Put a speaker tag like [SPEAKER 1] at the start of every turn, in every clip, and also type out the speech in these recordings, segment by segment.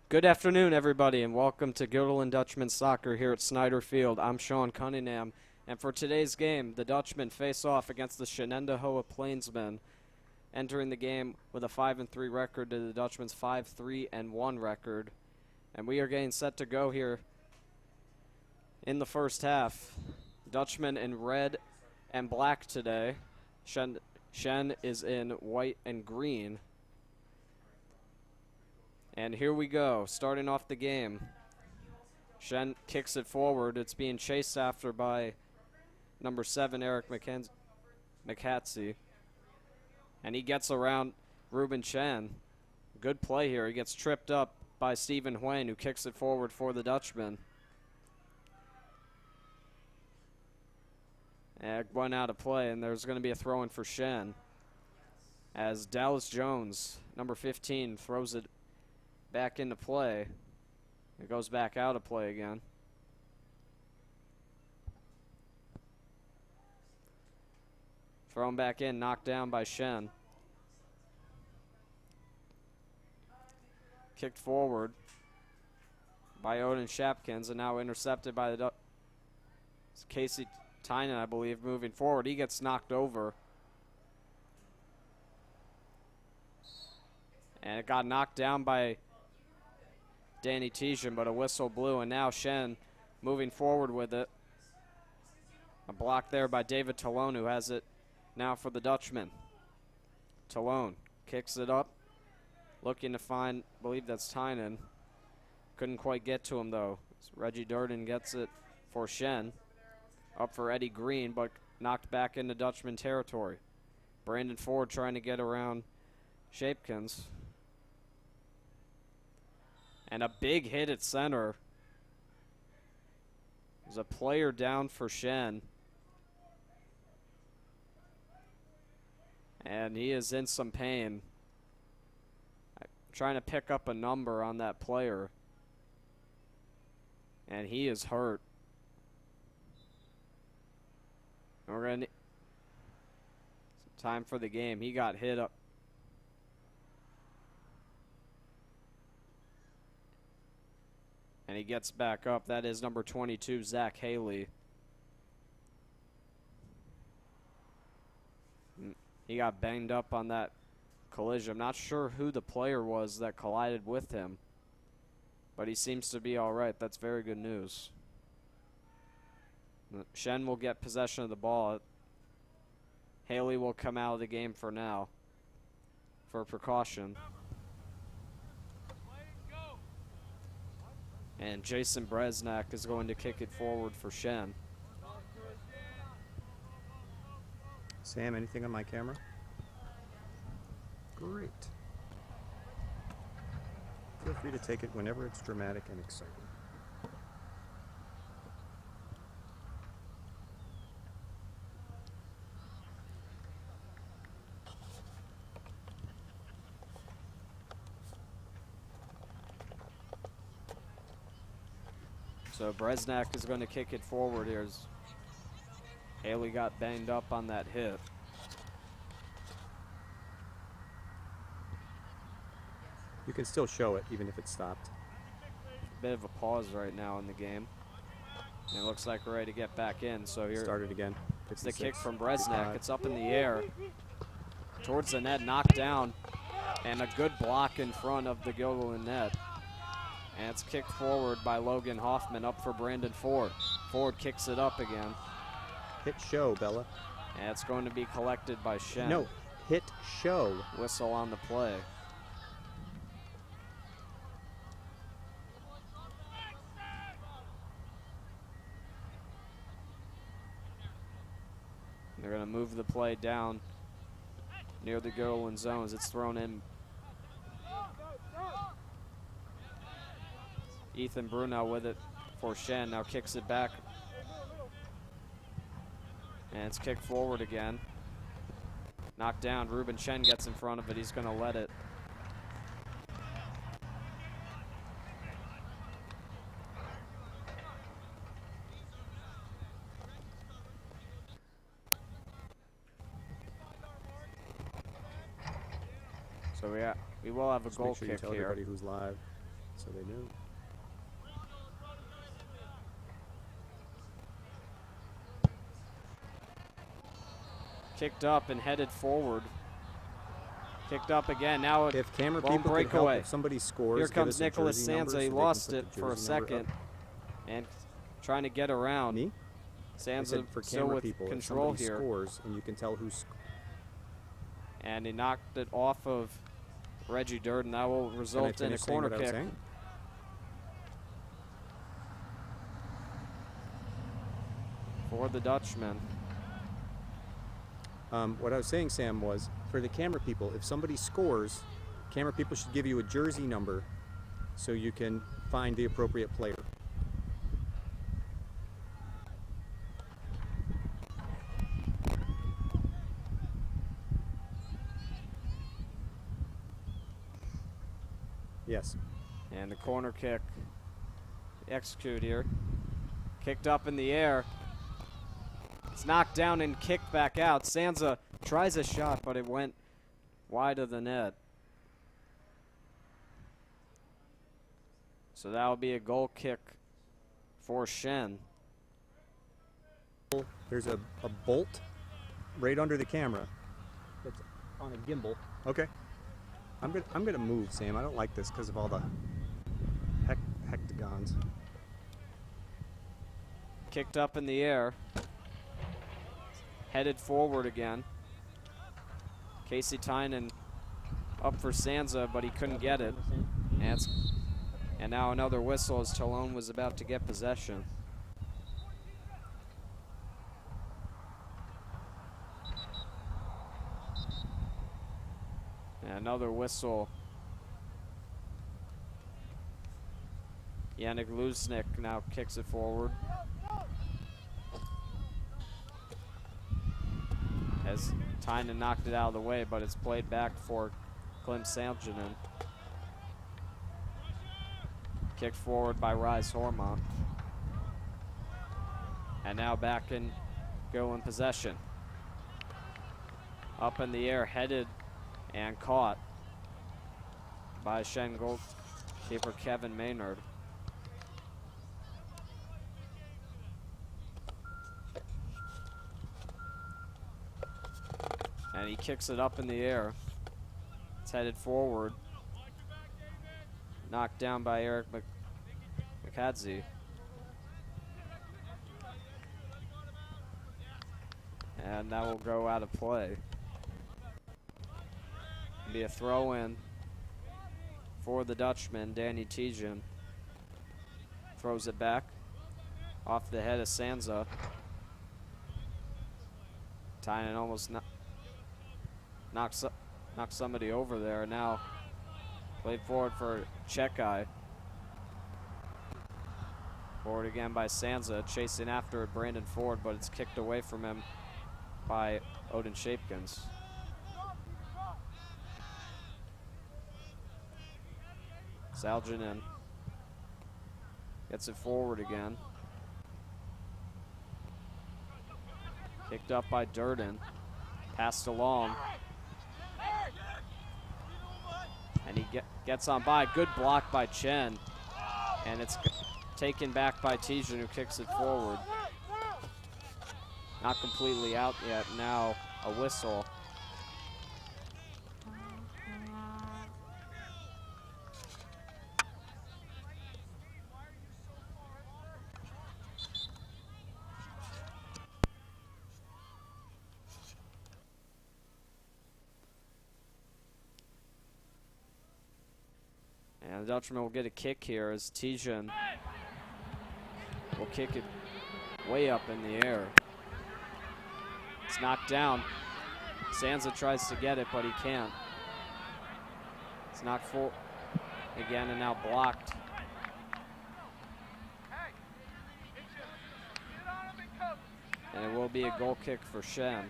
[SPEAKER 1] Good afternoon, everybody, and welcome to Guilderland Dutchman Soccer here at Snyder Field. I'm Sean Cunningham, and for today's game, the Dutchmen face off against the Shenendehowa Plainsmen, entering the game with a 5-3 record to the Dutchmen's 5-3-1 record. And we are getting set to go here in the first half. Dutchmen in red and black today. Shen is in white and green. And here we go, starting off the game. Shen kicks it forward. It's being chased after by number 7, Eric McHatsey. And he gets around Ruben Chen. Good play here. He gets tripped up by Stephen Hwayne, who kicks it forward for the Dutchman. And it went out of play, and there's going to be a throw-in for Shen. As Dallas Jones, number 15, throws it back into play. It goes back out of play again. Thrown back in, knocked down by Shen. Kicked forward by Odin Shapkins, and now intercepted by the Casey Tynan, I believe, moving forward. He gets knocked over. And it got knocked down by Danny Tijan, but a whistle blew, and now Shen moving forward with it. A block there by David Talone, who has it now for the Dutchman. Talone kicks it up, looking to find, I believe that's Tynan. Couldn't quite get to him, though. So Reggie Durden gets it for Shen. Up for Eddie Green, but knocked back into Dutchman territory. Brandon Ford trying to get around Shapkins. And a big hit at center. There's a player down for Shen. And he is in some pain. I'm trying to pick up a number on that player. And he is hurt. And we're going to time for the game. He got hit up. And he gets back up. That is number 22, Zach Haley. He got banged up on that collision. I'm not sure who the player was that collided with him, but he seems to be all right. That's very good news. Shen will get possession of the ball. Haley will come out of the game for now for precaution. And Jason Bresnak is going to kick it forward for Shen.
[SPEAKER 2] Sam, anything on my camera? Great. Feel free to take it whenever it's dramatic and exciting.
[SPEAKER 1] So Bresnak is going to kick it forward here as Haley got banged up on that hit.
[SPEAKER 2] You can still show it, even if it's stopped.
[SPEAKER 1] Bit of a pause right now in the game. And it looks like we're ready to get back in. So here,
[SPEAKER 2] Start it again.
[SPEAKER 1] it's the kick from Bresnak. It's up in the air. Towards the net, knocked down. And a good block in front of the Guilderland net. And it's kicked forward by Logan Hoffman, up for Brandon Ford. Ford kicks it up again.
[SPEAKER 2] Hit show, Bella.
[SPEAKER 1] And it's going to be collected by Shen.
[SPEAKER 2] No, hit show.
[SPEAKER 1] Whistle on the play. They're going to move the play down near the Guilderland zones. It's thrown in. Ethan Brunel with it for Shen. Now kicks it back. And it's kicked forward again. Knocked down. Ruben Chen gets in front of it. He's going to let it. So we will have a
[SPEAKER 2] Just
[SPEAKER 1] goal
[SPEAKER 2] make sure you
[SPEAKER 1] kick
[SPEAKER 2] tell
[SPEAKER 1] here.
[SPEAKER 2] everybody who's live. so they knew.
[SPEAKER 1] Kicked up and headed forward. Kicked up again. Now it
[SPEAKER 2] If camera
[SPEAKER 1] won't
[SPEAKER 2] people
[SPEAKER 1] break
[SPEAKER 2] could help,
[SPEAKER 1] away.
[SPEAKER 2] if somebody scores,
[SPEAKER 1] Here
[SPEAKER 2] give
[SPEAKER 1] comes
[SPEAKER 2] us a
[SPEAKER 1] Nicholas
[SPEAKER 2] jersey number
[SPEAKER 1] Sanza. He
[SPEAKER 2] so they can
[SPEAKER 1] lost
[SPEAKER 2] put
[SPEAKER 1] it
[SPEAKER 2] the
[SPEAKER 1] for a
[SPEAKER 2] jersey number
[SPEAKER 1] second
[SPEAKER 2] up.
[SPEAKER 1] and trying to get around.
[SPEAKER 2] Me? I
[SPEAKER 1] Sanza
[SPEAKER 2] said for
[SPEAKER 1] still
[SPEAKER 2] camera
[SPEAKER 1] with
[SPEAKER 2] people, if
[SPEAKER 1] control
[SPEAKER 2] somebody
[SPEAKER 1] here.
[SPEAKER 2] scores and you can tell who's.
[SPEAKER 1] And he knocked it off of Reggie Durden. That will
[SPEAKER 2] Can I
[SPEAKER 1] result in a
[SPEAKER 2] finish saying
[SPEAKER 1] corner
[SPEAKER 2] what I was
[SPEAKER 1] kick.
[SPEAKER 2] saying?
[SPEAKER 1] For the Dutchman.
[SPEAKER 2] What I was saying, Sam, was for the camera people, if somebody scores, camera people should give you a jersey number so you can find the appropriate player. Yes.
[SPEAKER 1] And the corner kick execute here. Kicked up in the air. It's knocked down and kicked back out. Sanza tries a shot, but it went wide of the net. So that will be a goal kick for Shen.
[SPEAKER 2] There's a bolt right under the camera. That's on a gimbal. Okay. I'm gonna move, Sam. I don't like this because of all the hectagons.
[SPEAKER 1] Kicked up in the air. Headed forward again. Casey Tynan up for Sanza, but he couldn't get it. And now another whistle as Talon was about to get possession. And another whistle. Yannick Lusnik now kicks it forward. As Tynan knocked it out of the way, but it's played back for Klim Salginen. Kicked forward by Rise Hormont. And now back in goal in possession. Up in the air, headed and caught by Shen goalkeeper Kevin Maynard. And he kicks it up in the air. It's headed forward. Knocked down by Eric McCadze. And that will go out of play. Be a throw in for the Dutchman, Danny Tijan. Throws it back off the head of Sanza. Tynan almost knocks somebody over there. Now played forward for Chekai. Forward again by Sanza, chasing after it, Brandon Ford, but it's kicked away from him by Odin Shapkins. Salginen gets it forward again. Kicked up by Durden. Passed along. And he gets on by. Good block by Chen. And it's taken back by Tijan, who kicks it forward. Not completely out yet. Now a whistle. And the Dutchman will get a kick here as Tijan will kick it way up in the air. It's knocked down. Sanza tries to get it, but he can't. It's knocked full again and now blocked. And it will be a goal kick for Shen.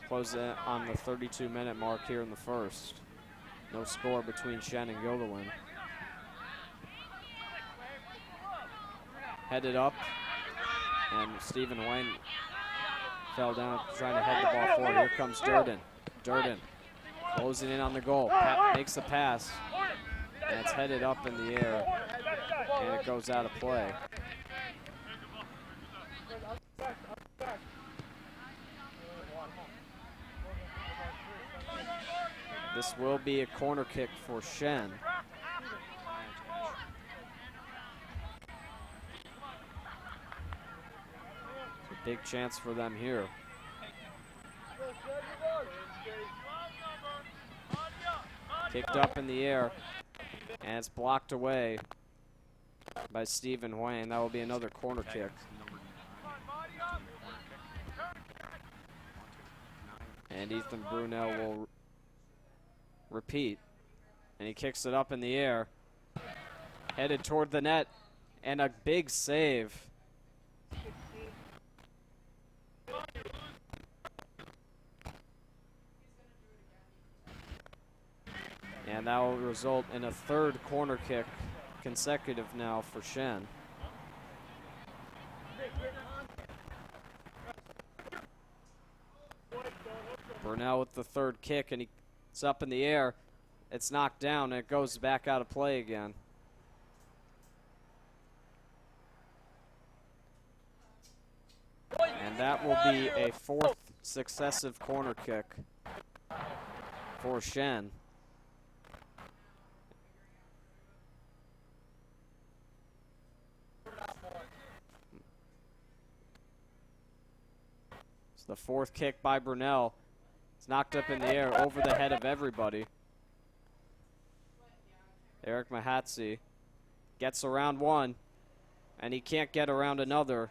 [SPEAKER 1] Close it on the 32-minute mark here in the first. No score between Shen and Guilderland. Headed up, and Stephen Wayne fell down trying to head the ball forward. Here comes Durden. Durden closing in on the goal. Makes the pass. And it's headed up in the air. And it goes out of play. This will be a corner kick for Shen. It's a big chance for them here. Kicked up in the air, and it's blocked away by Stephen Huang. That will be another corner kick. And Ethan Brunel will repeat, and he kicks it up in the air, headed toward the net, and a big save. And that will result in a third corner kick consecutive now for Shen. Brunel with the third kick, and it's up in the air. It's knocked down, and it goes back out of play again. And that will be a fourth successive corner kick for Shen. It's the fourth kick by Brunel. It's knocked up in the air over the head of everybody. Eric Mahatsi gets around one, and he can't get around another.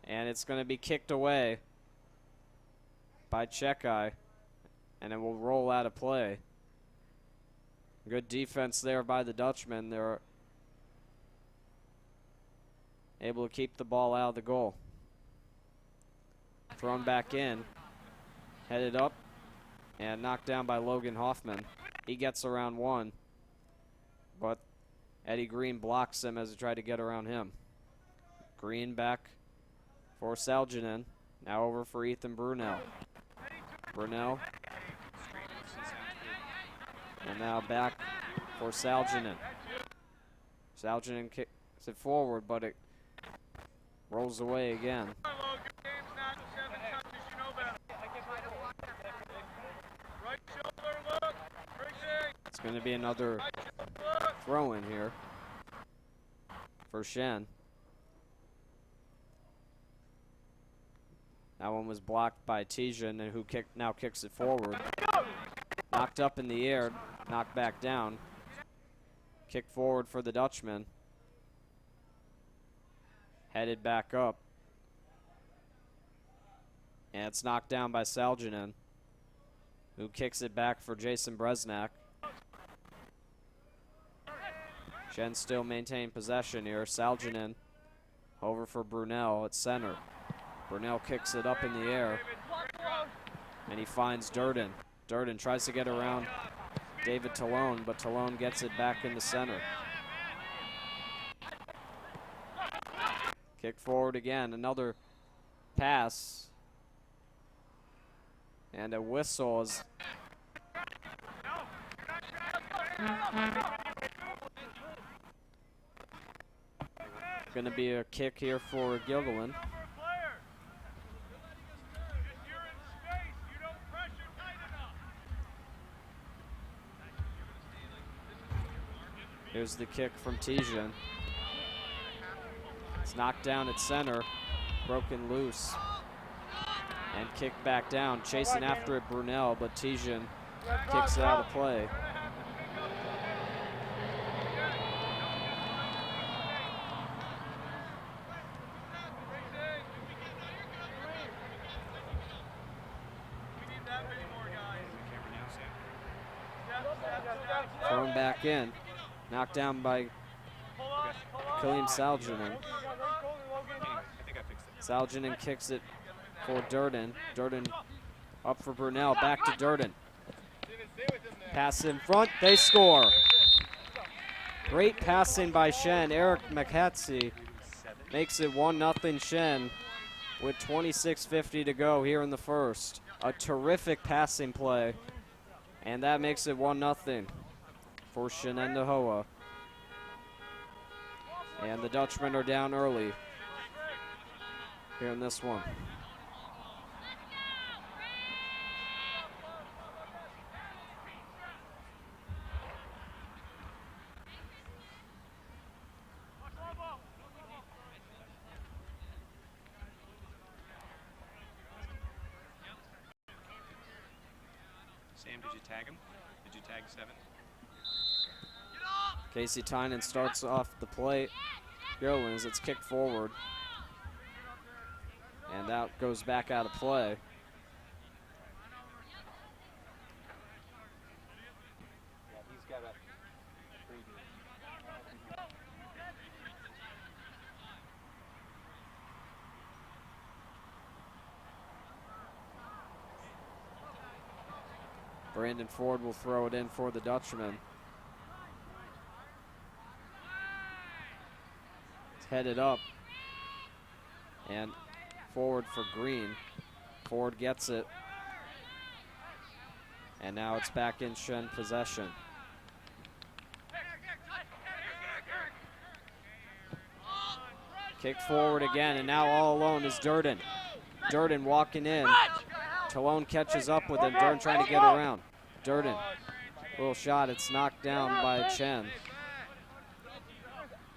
[SPEAKER 1] And it's going to be kicked away by Chekai, and it will roll out of play. Good defense there by the Dutchmen. They're able to keep the ball out of the goal. Thrown back in, headed up, and knocked down by Logan Hoffman. He gets around one, but Eddie Green blocks him as he tried to get around him. Green back for Salginen. Now over for Ethan Brunel. Brunel. And now back for Salginen. Salginen kicks it forward, but it rolls away again. It's going to be another throw in here for Shen. That one was blocked by Tijan, and who now kicks it forward. Knocked up in the air, knocked back down. Kick forward for the Dutchman. Headed back up. And it's knocked down by Salginen, who kicks it back for Jason Bresnak. Shen still maintain possession here. Salginen over for Brunel at center. Brunel kicks it up in the air, and he finds Durden. Durden tries to get around David Talone, but Talone gets it back in the center. Kick forward again, another pass, and a whistle is going to be a kick here for Guilderland. Here's the kick from Tijan. It's knocked down at center, broken loose, and kicked back down. Chasing after it, Brunel, but Tijan kicks it out of play. Thrown back in. Knocked down by Kaleem Salginen. Salginen kicks it for Durden. Durden up for Brunel. Back to Durden. Pass in front. They score. Great passing by Shen. Eric McHatsey makes it 1-0 Shen with 26:50 to go here in the first. A terrific passing play, and that makes it 1-0 for Shenendehowa. And the Dutchmen are down early here in this one.
[SPEAKER 2] Sam, did you tag him? Did you tag 7?
[SPEAKER 1] Casey Tynan starts off the play. Guilderland as it's kicked forward. And that goes back out of play.
[SPEAKER 2] Yeah, he's got a
[SPEAKER 1] Brandon Ford will throw it in for the Dutchman. It's headed up and forward for Green. Ford gets it. And now it's back in Shen possession. Kick forward again, and now all alone is Durden. Durden walking in. Talone catches up with him. Durden trying to get around. Durden, little shot. It's knocked down by Chen.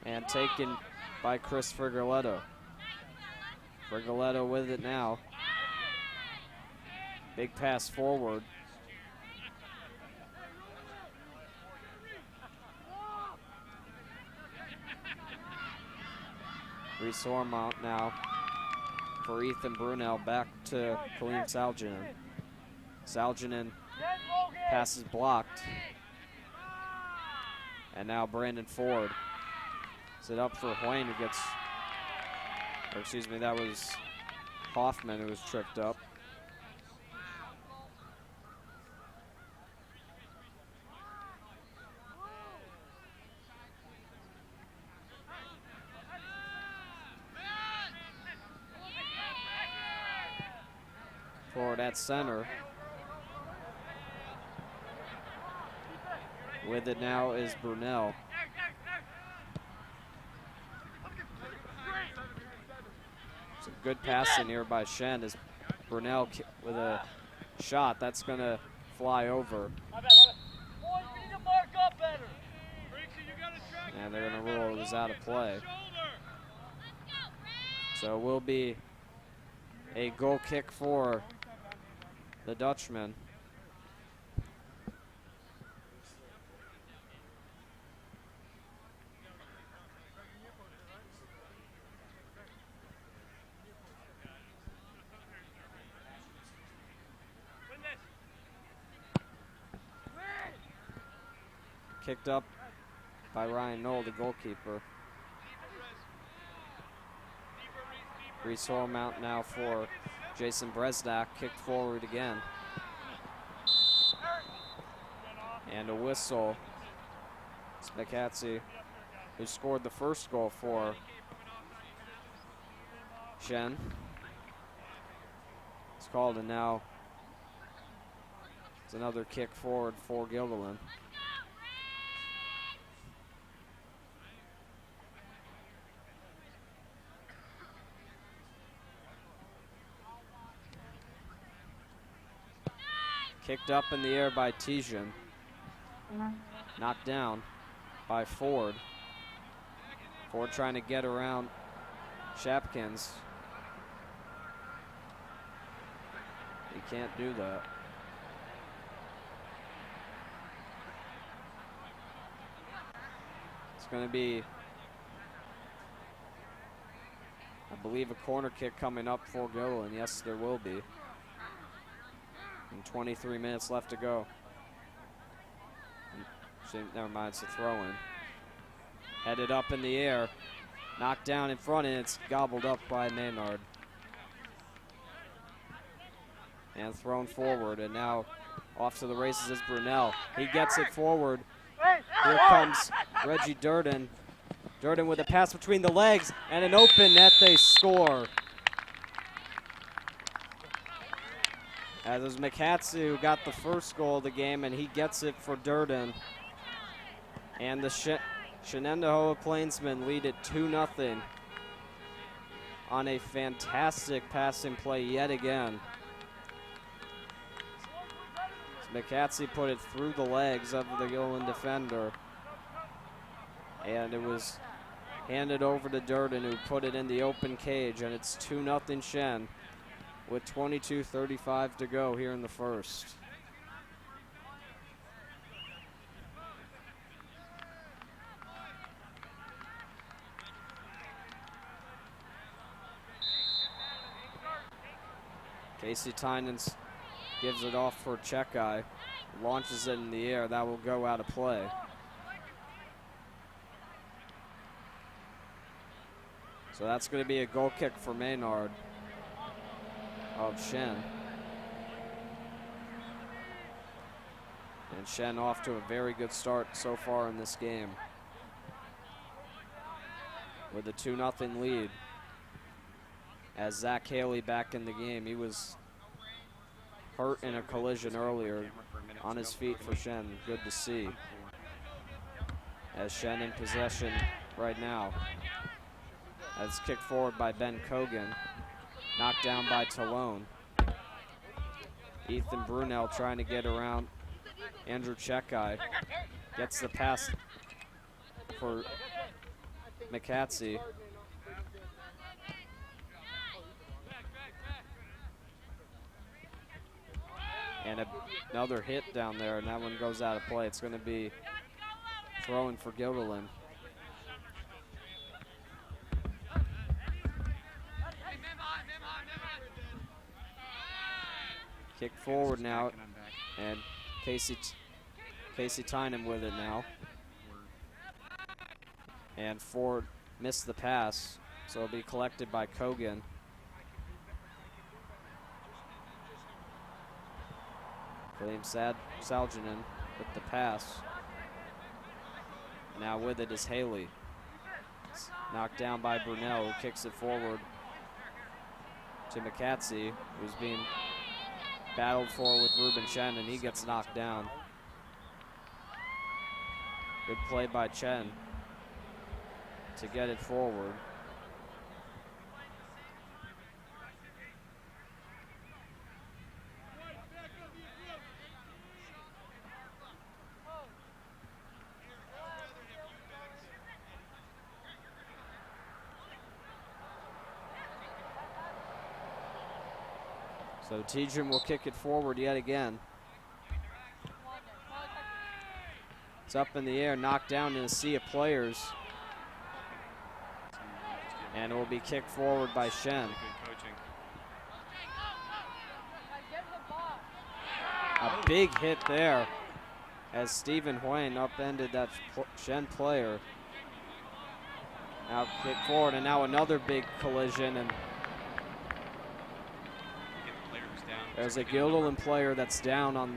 [SPEAKER 1] And taken by Chris Frigoletto. Frigoletto with it now. Big pass forward. Reese Ormont now for Ethan Brunel, back to Kaleem Salginen. Salginen passes blocked. And now Brandon Ford. Is it up for Hwayne who gets, or excuse me, that was Hoffman who was tripped up. Forward at center. With it now is Brunel. It's a good pass in here by Shen as Brunel with a shot. That's going to fly over. And they're going to rule it was out of play. So it will be a goal kick for the Dutchman. Kicked up by Ryan Knoll, the goalkeeper. Reese Ormont now for Jason Bresnak, kicked forward again. And a whistle. Spacazzi, who scored the first goal for Shen. It's called, and now it's another kick forward for Guilderland. Kicked up in the air by Tijan. Knocked down by Ford. Ford trying to get around Shapkins. He can't do that. It's going to be, I believe, a corner kick coming up for Guilderland. Yes, there will be. And 23 minutes left to go. Never mind, it's a throw-in. Headed up in the air. Knocked down in front, and it's gobbled up by Maynard. And thrown forward, and now off to the races is Brunel. He gets it forward. Here comes Reggie Durden. Durden with a pass between the legs, and an open net, they score. As it was McHatsie who got the first goal of the game, and he gets it for Durden. And the Shenendehowa Plainsmen lead it 2-0 on a fantastic passing play yet again. McHatsie put it through the legs of the Guilderland defender, and it was handed over to Durden, who put it in the open cage, and it's 2-0 Shen with 22:35 to go here in the first. Casey Tynans gives it off for Chekai, launches it in the air. That will go out of play. So that's going to be a goal kick for Maynard of Shen. And Shen off to a very good start so far in this game with a 2-0 lead. As Zach Haley back in the game. He was hurt in a collision earlier, on his feet for Shen. Good to see. As Shen in possession right now. As kicked forward by Ben Kogan. Knocked down by Talone. Ethan Brunel trying to get around Andrew Chekai. Gets the pass for McHatsie. And another hit down there, and that one goes out of play. It's going to be throwing for Guilderland. Kick forward now, and Casey Tynan with it now. And Ford missed the pass, so it'll be collected by Kogan. William Salginen with the pass. Now with it is Haley. It's knocked down by Brunel, who kicks it forward to McHatsie, who's being battled for with Ruben Chen, and he gets knocked down. Good play by Chen to get it forward. So Tijum will kick it forward yet again. It's up in the air, knocked down in a sea of players. And it will be kicked forward by Shen. A big hit there as Stephen Huane upended that Shen player. Now kick forward, and now another big collision, and there's a Guilderland player that's down on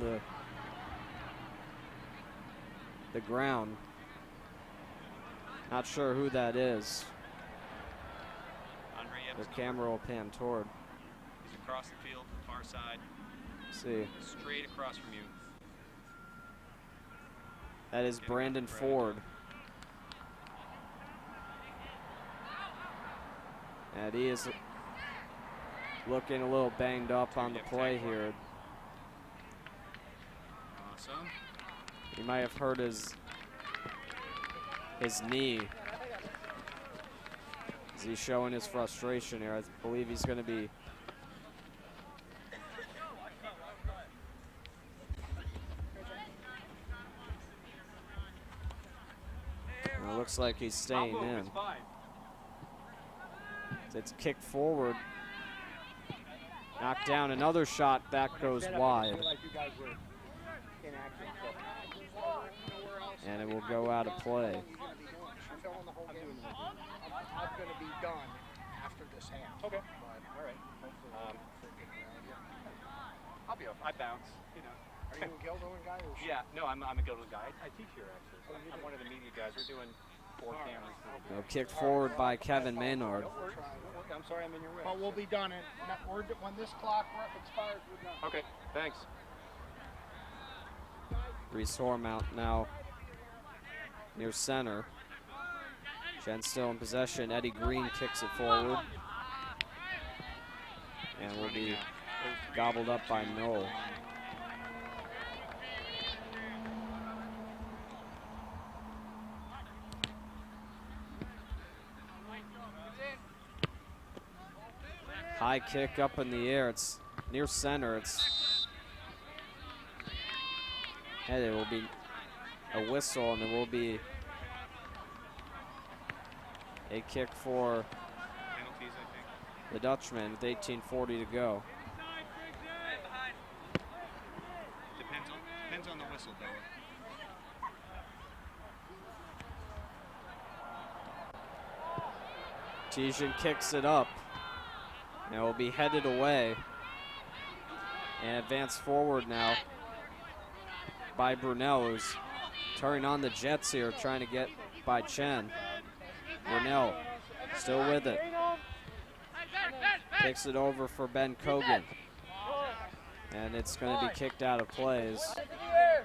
[SPEAKER 1] the ground. Not sure who that is. The camera will pan toward.
[SPEAKER 3] He's across the field, far side.
[SPEAKER 1] See.
[SPEAKER 3] Straight across from you.
[SPEAKER 1] That is Brandon Ford. And he is looking a little banged up on the play here.
[SPEAKER 3] Awesome.
[SPEAKER 1] He might have hurt his knee. As he's showing his frustration here. I believe he's going to be it looks like he's staying in. It's kicked forward. Knocked down, another shot, that goes wide. And it will go out of play.
[SPEAKER 4] I'm going to be done after this half.
[SPEAKER 3] Okay. All right. I'll be off. I bounce, you know.
[SPEAKER 4] Are you a Guilderland guy or?
[SPEAKER 3] Yeah, no, I'm a Guilderland guy. I teach here, actually. I'm one of the media guys. We're doing 4 cameras.
[SPEAKER 1] No, kick forward by Kevin Maynard.
[SPEAKER 3] I'm sorry, I'm in your way.
[SPEAKER 4] But we'll be done when this clock expires, we're done.
[SPEAKER 3] Okay, thanks.
[SPEAKER 1] Reese Hormount now near center. Shen still in possession. Eddie Green kicks it forward. And will be gobbled up by Knoll. High kick up in the air. It's near center. It's headed. It will be a whistle, and there will be a kick for
[SPEAKER 3] Penalties, I think.
[SPEAKER 1] the Dutchman with 18:40 to go.
[SPEAKER 3] Depends on the whistle, though.
[SPEAKER 1] Tijan kicks it up. And it will be headed away. And advanced forward now by Brunel, who's turning on the jets here, trying to get by Chen. Brunel still with it. Kicks it over for Ben Kogan. And it's going to be kicked out of plays.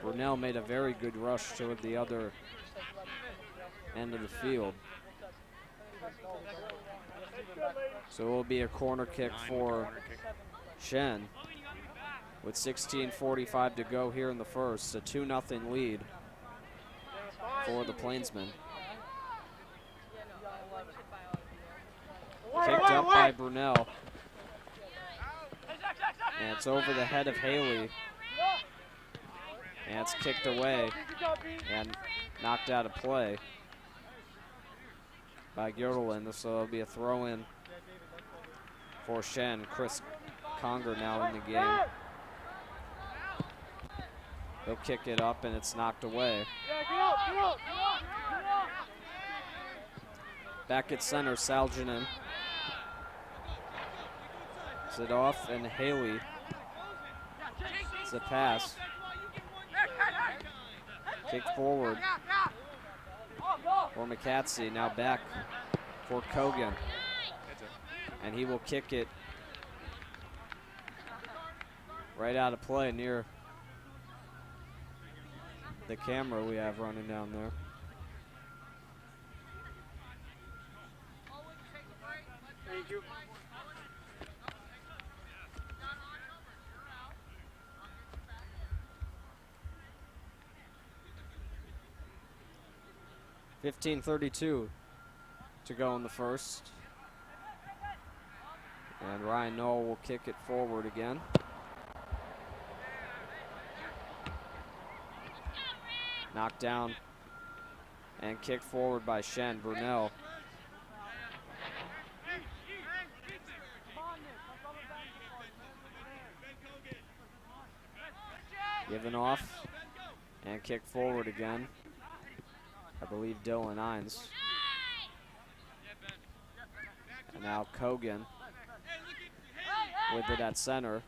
[SPEAKER 1] Brunel made a very good rush toward the other end of the field. So it will be a corner kick for Shen with 16:45 to go here in the first. A 2-0 lead for the Plainsmen. Kicked up by Brunel. And it's over the head of Haley. And it's kicked away and knocked out of play by Guilderland. So it'll be a throw-in for Shen. Chris Conger now in the game. He'll kick it up and it's knocked away. Back at center, Salginen. It's it off and Haley. It's a pass. Kick forward for McCatsey. Now back for Kogan. And he will kick it right out of play near the camera we have running down there.
[SPEAKER 4] Thank you.
[SPEAKER 1] $15:32 to go in the first. And Ryan Knoll will kick it forward again. Knocked down and kicked forward by Shen. Brunel. Given off and kicked forward again. I believe Dylan Ines. And now Kogan with it at center.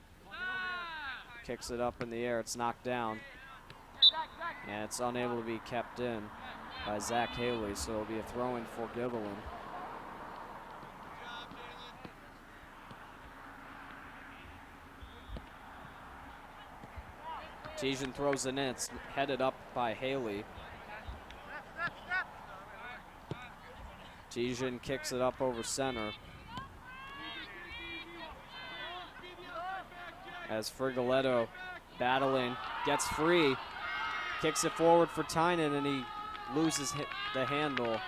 [SPEAKER 1] Kicks it up in the air. It's knocked down. And it's unable to be kept in by Zach Haley, so it'll be a throw-in for Guilderland. Tijan throws it in. It's headed up by Haley. Tijan kicks it up over center. As Frigoletto battling, gets free, kicks it forward for Tynan, and he loses the handle.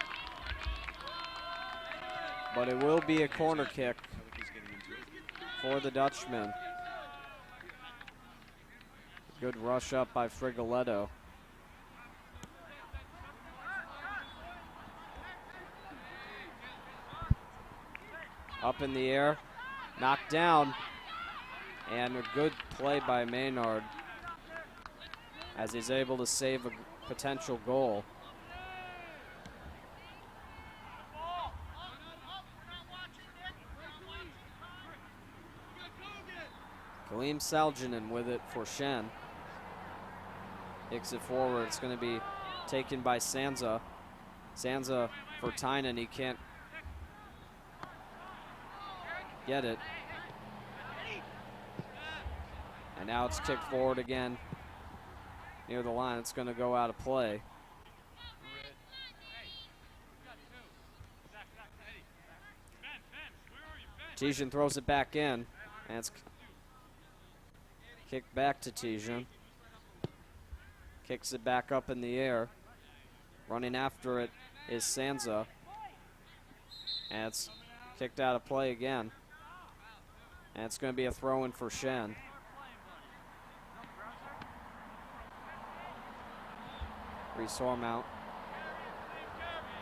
[SPEAKER 1] But it will be a corner kick for the Dutchman. Good rush up by Frigoletto. Up in the air, knocked down, and a good play by Maynard as he's able to save a potential goal. Kaleem Salginen with it for Shen. Kicks it forward. It's going to be taken by Sansa. Sansa for Tynan, he can't get it. And now it's kicked forward again near the line. It's going to go out of play. Tijan throws it back in, and it's kicked back to Tijan. Kicks it back up in the air. Running after it is Sansa. And it's kicked out of play again. And it's going to be a throw-in for Shen. Reese Hormount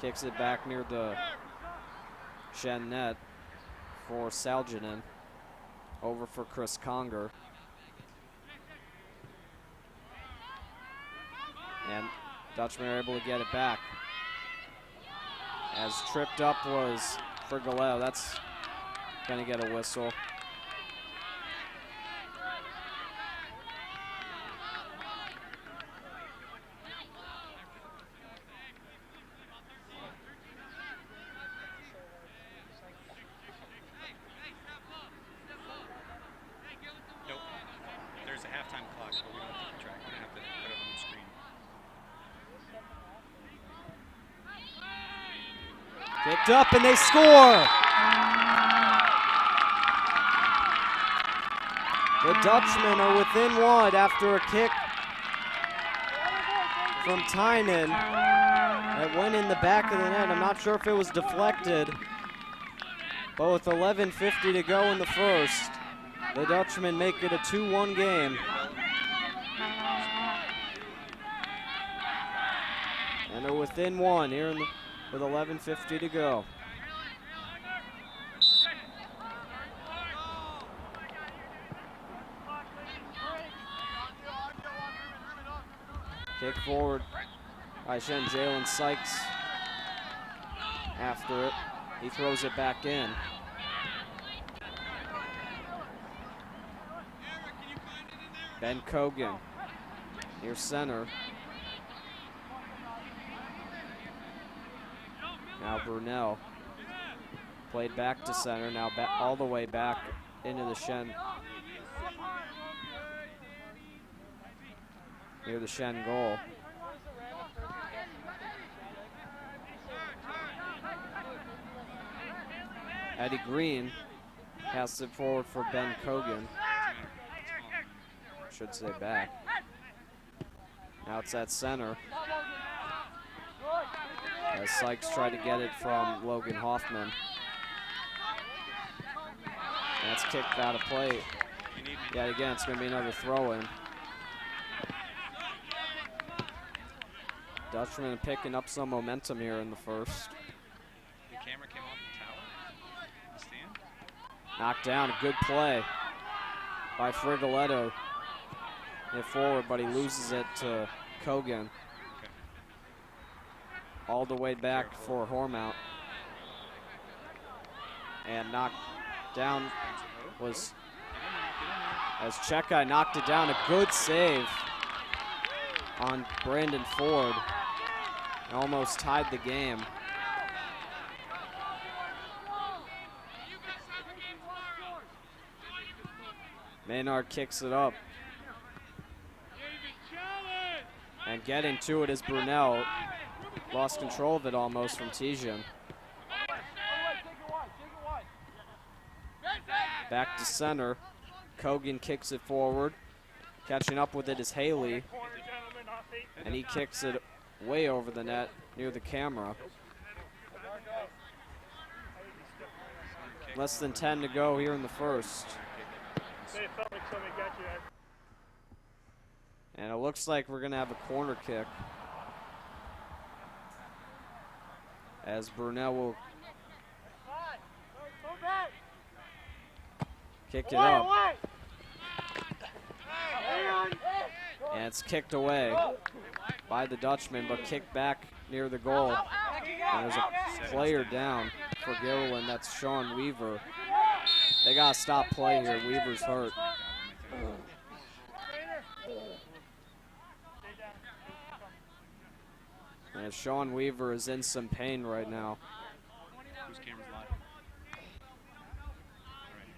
[SPEAKER 1] kicks it back near the Shen net for Salginen. Over for Chris Conger. And Dutchmen are able to get it back. As tripped up was Frigoletto. That's going to get a whistle.
[SPEAKER 3] There's a halftime clock, but we don't have to keep track. We don't have to put it on the screen.
[SPEAKER 1] Kicked up and they score! The Dutchmen are within one after a kick from Tynan that went in the back of the net. I'm not sure if it was deflected, but with 11:50 to go in the first, the Dutchmen make it a 2-1 game. And they're within one here with 11:50 to go. Kick forward by Shen. Jalen Sykes after it. He throws it back in. Ben Kogan near center. Now Brunel played back to center. Now all the way back into the Shen. Near the Shen goal. Eddie Green passes it forward for Ben Kogan. Should say back. Now it's at center. As Sykes tried to get it from Logan Hoffman. That's kicked out of play. Yet again, it's going to be another throw-in. Dutchmen picking up some momentum here in the first.
[SPEAKER 3] The camera came off the tower. The stand.
[SPEAKER 1] Knocked down, a good play by Frigoletto. Hit forward, but he loses it to Kogan. All the way back for Hormount. And knocked down was as Chekai knocked it down. A good save on Brandon Ford. Almost tied the game. Maynard kicks it up. And getting to it is Brunel. Lost control of it almost from Tijan. Back to center. Kogan kicks it forward. Catching up with it is Haley. And he kicks it way over the net near the camera. Less than 10 to go here in the first. And it looks like we're going to have a corner kick. As Brunel will kick it up. And it's kicked away by the Dutchman, but kicked back near the goal. And there's a player down for Guilderland. That's Sean Weaver. They got to stop play here. Weaver's hurt. And Sean Weaver is in some pain right now.
[SPEAKER 3] Whose camera's live? All right.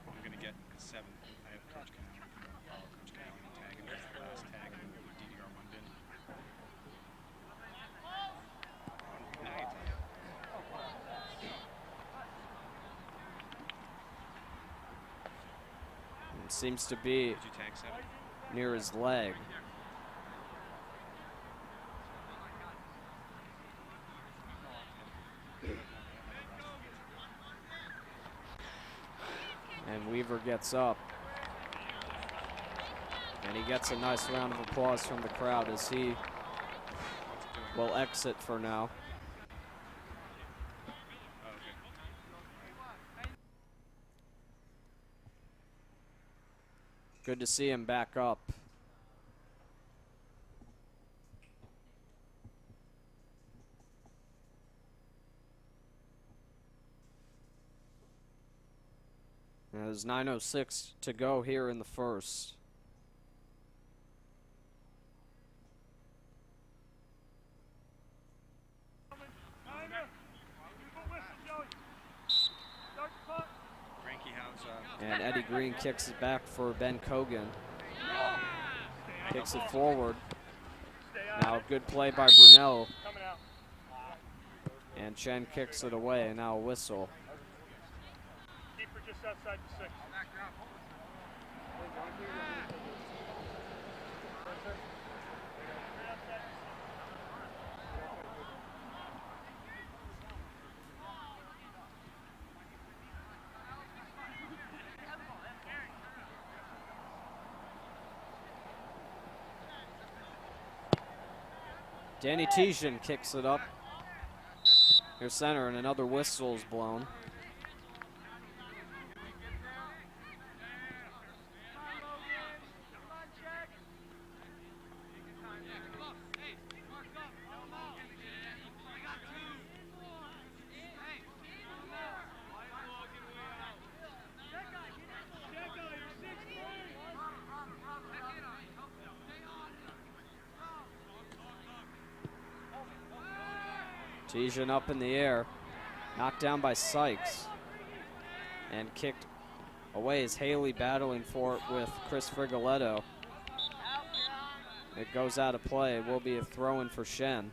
[SPEAKER 3] I'm going to get 7. I have Coach Canal. Follow Coach Canal and tag him. That's the last tag. And then we'll do DDR1 bin. Now you tag.
[SPEAKER 1] It seems to be
[SPEAKER 3] Did you tag 7?
[SPEAKER 1] near his leg. And Weaver gets up. And he gets a nice round of applause from the crowd as he will exit for now.
[SPEAKER 3] Oh, okay.
[SPEAKER 1] Good to see him back up. Now there's 9:06 to go here in the first.
[SPEAKER 3] Frankie, how's
[SPEAKER 1] And Eddie Green kicks it back for Ben Kogan. Kicks it forward. Now a good play by Brunel. And Chen kicks it away, and now a whistle.
[SPEAKER 5] Keeper just outside the 6.
[SPEAKER 1] Danny Tijan kicks it up. Near center, and another whistle is blown. Tijan up in the air, knocked down by Sykes, and kicked away as Haley battling for it with Chris Frigoletto. It goes out of play. It will be a throw-in for Shen.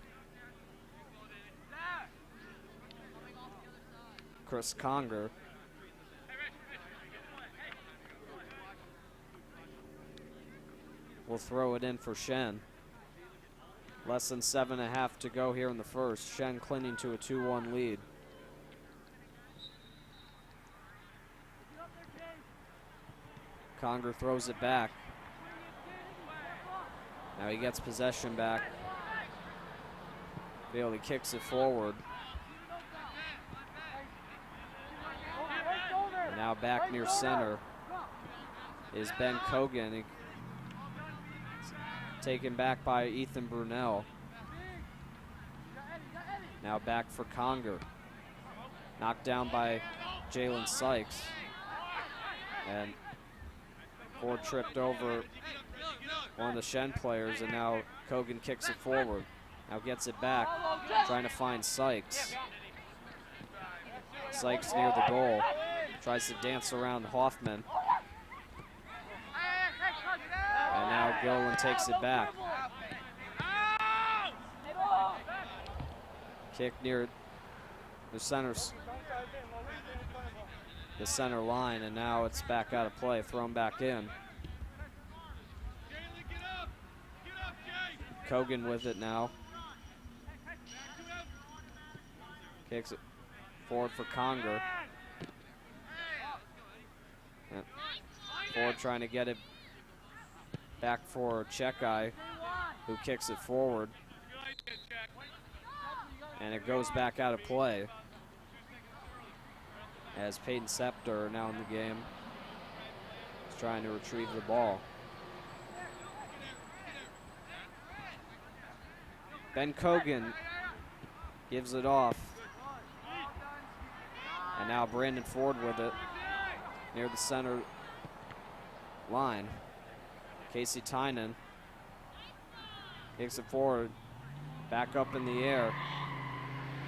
[SPEAKER 1] Chris Conger will throw it in for Shen. Less than 7.5 to go here in the first. Shen clinging to a 2-1 lead. Conger throws it back. Now he gets possession back. Bailey kicks it forward. And now back near center is Ben Kogan. Taken back by Ethan Brunel. Now back for Conger. Knocked down by Jalen Sykes. And Ford tripped over one of the Shen players, and now Kogan kicks it forward. Now gets it back, trying to find Sykes. Sykes near the goal. Tries to dance around Hoffman. And now Guilderland takes it back. Kick near the center line, and now it's back out of play, thrown back in. Kogan with it now. Kicks it forward for Conger. And Ford trying to get it back for Chekai, who kicks it forward. And it goes back out of play as Peyton Scepter now in the game is trying to retrieve the ball. Ben Kogan gives it off. And now Brandon Ford with it near the center line. Casey Tynan kicks it forward. Back up in the air.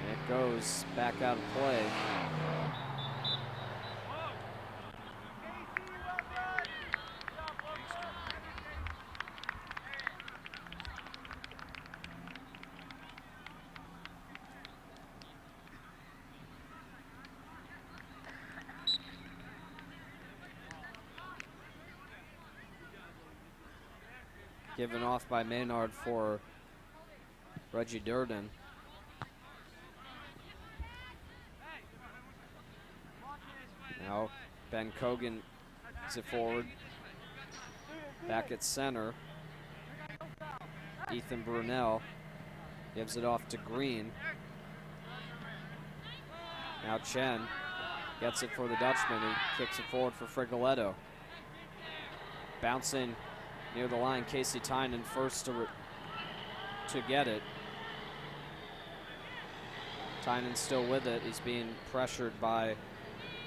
[SPEAKER 1] And it goes back out of play. Given off by Maynard for Reggie Durden. Now Ben Cogan is it forward. Back at center. Ethan Brunel gives it off to Green. Now Chen gets it for the Dutchman, who kicks it forward for Frigoletto. Bouncing near the line, Casey Tynan first to get it. Tynan still with it. He's being pressured by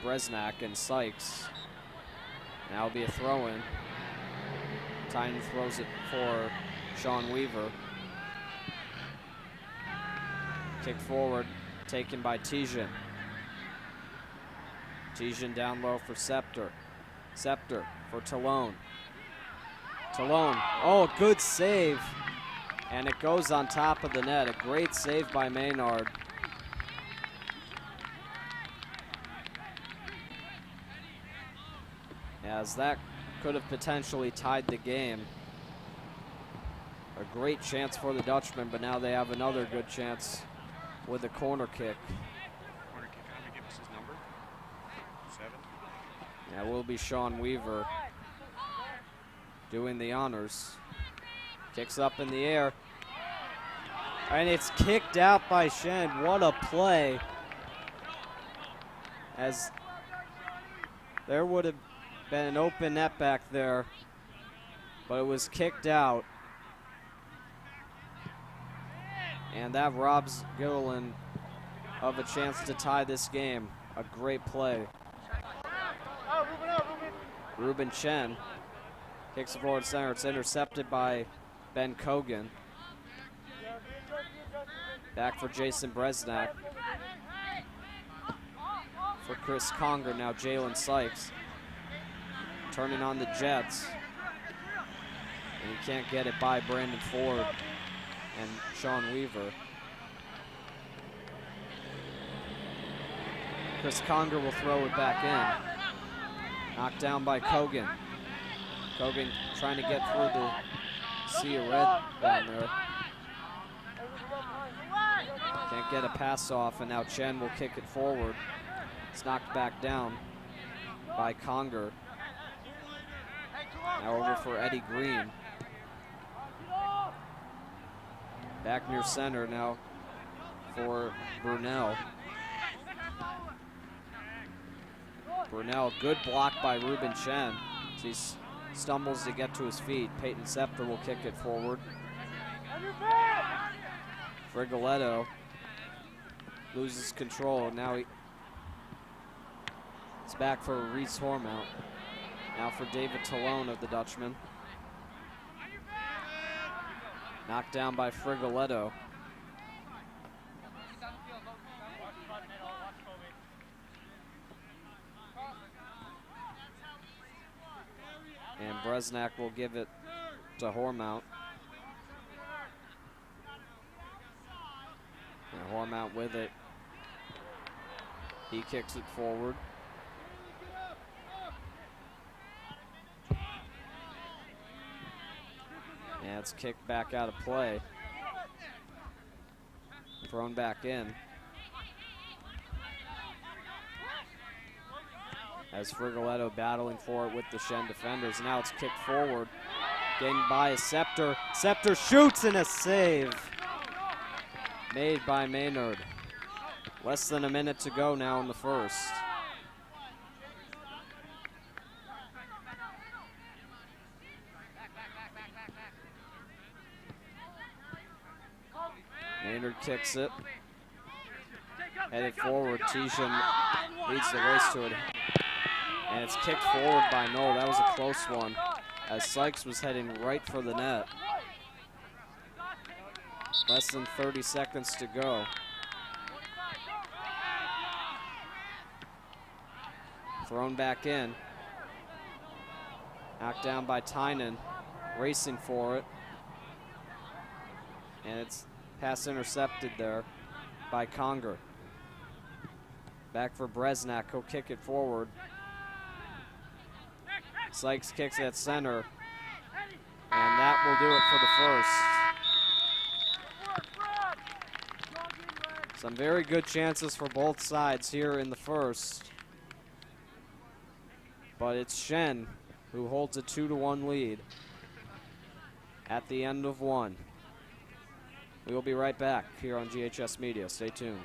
[SPEAKER 1] Bresnak and Sykes. Now it'll be a throw-in. Tynan throws it for Sean Weaver. Kick forward, taken by Tijan. Tijan down low for Scepter. Scepter for Talone. Talone, oh, good save. And it goes on top of the net. A great save by Maynard. As that could have potentially tied the game. A great chance for the Dutchman, but now they have another good chance with a corner kick.
[SPEAKER 3] Corner kick. Can you give us his number? 7.
[SPEAKER 1] That will be Sean Weaver doing the honors. Kicks up in the air. And it's kicked out by Shen. What a play. As there would have been an open net back there, but it was kicked out. And that robs Guilderland of a chance to tie this game. A great play. Ruben Chen kicks it forward center. It's intercepted by Ben Cogan. Back for Jason Bresnak. For Chris Conger, now Jalen Sykes. Turning on the Jets. And he can't get it by Brandon Ford and Sean Weaver. Chris Conger will throw it back in. Knocked down by Cogan. Cogan trying to get through the sea of red down there. Can't get a pass off, and now Chen will kick it forward. It's knocked back down by Conger. Now over for Eddie Green. Back near center now for Brunel. Brunel, good block by Ruben Chen. He stumbles to get to his feet. Peyton Scepter will kick it forward. Frigoletto loses control. Now it's back for Reese Hormount. Now for David Talone of the Dutchman. Knocked down by Frigoletto. And Bresnak will give it to Hormount. And Hormount with it. He kicks it forward. And it's kicked back out of play. Thrown back in. As Frigoletto battling for it with the Shen defenders. Now it's kicked forward. Getting by is Scepter. Scepter shoots and a save. Made by Maynard. Less than a minute to go now in the first. Maynard kicks it. Headed forward. Tijan leads the race to it. And it's kicked forward by Knoll. That was a close one, as Sykes was heading right for the net. Less than 30 seconds to go. Thrown back in. Knocked down by Tynan, racing for it. And it's pass intercepted there by Conger. Back for Bresnak, he'll kick it forward. Sykes kicks at center. And that will do it for the first. Some very good chances for both sides here in the first. But it's Shen who holds a 2-1 lead at the end of one. We will be right back here on GHS Media. Stay tuned.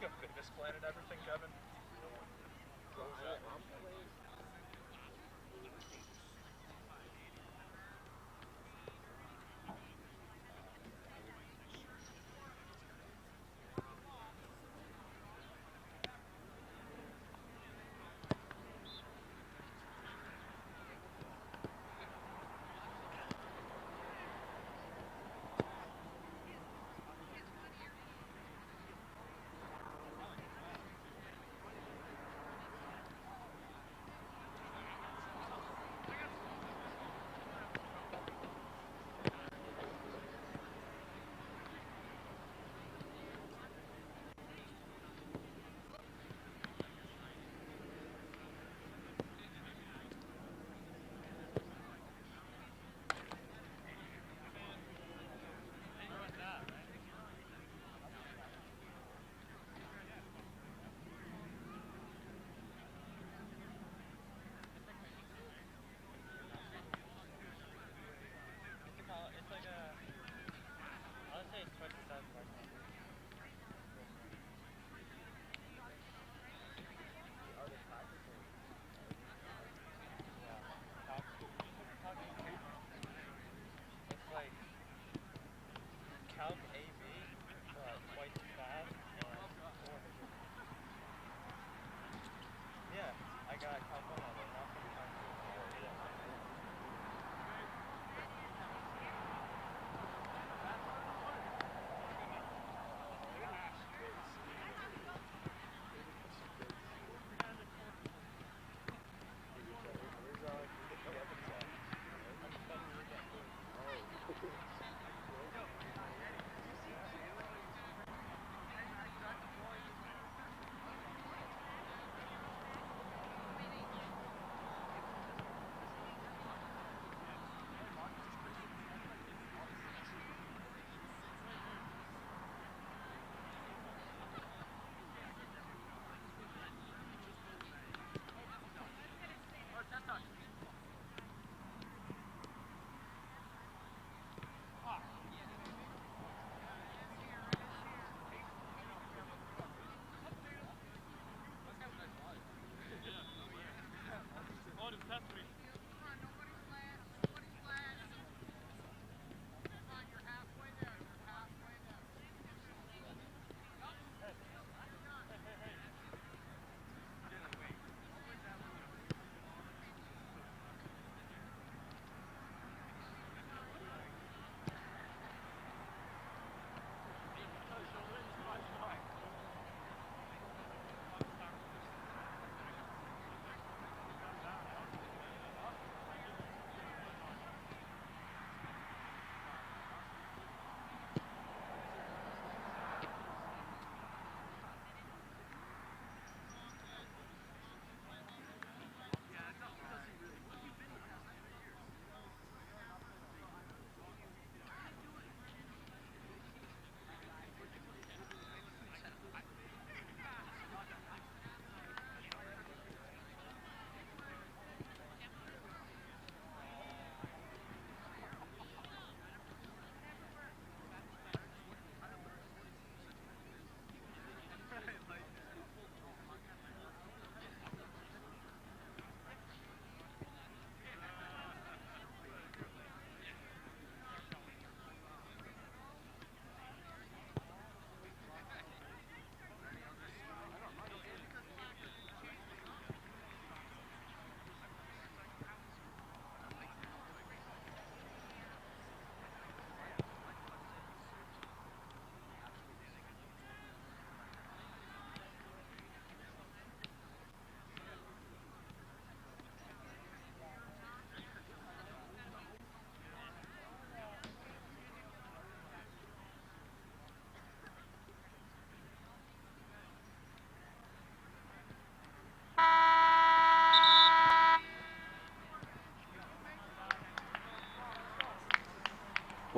[SPEAKER 5] like a fitness plan and everything, Kevin?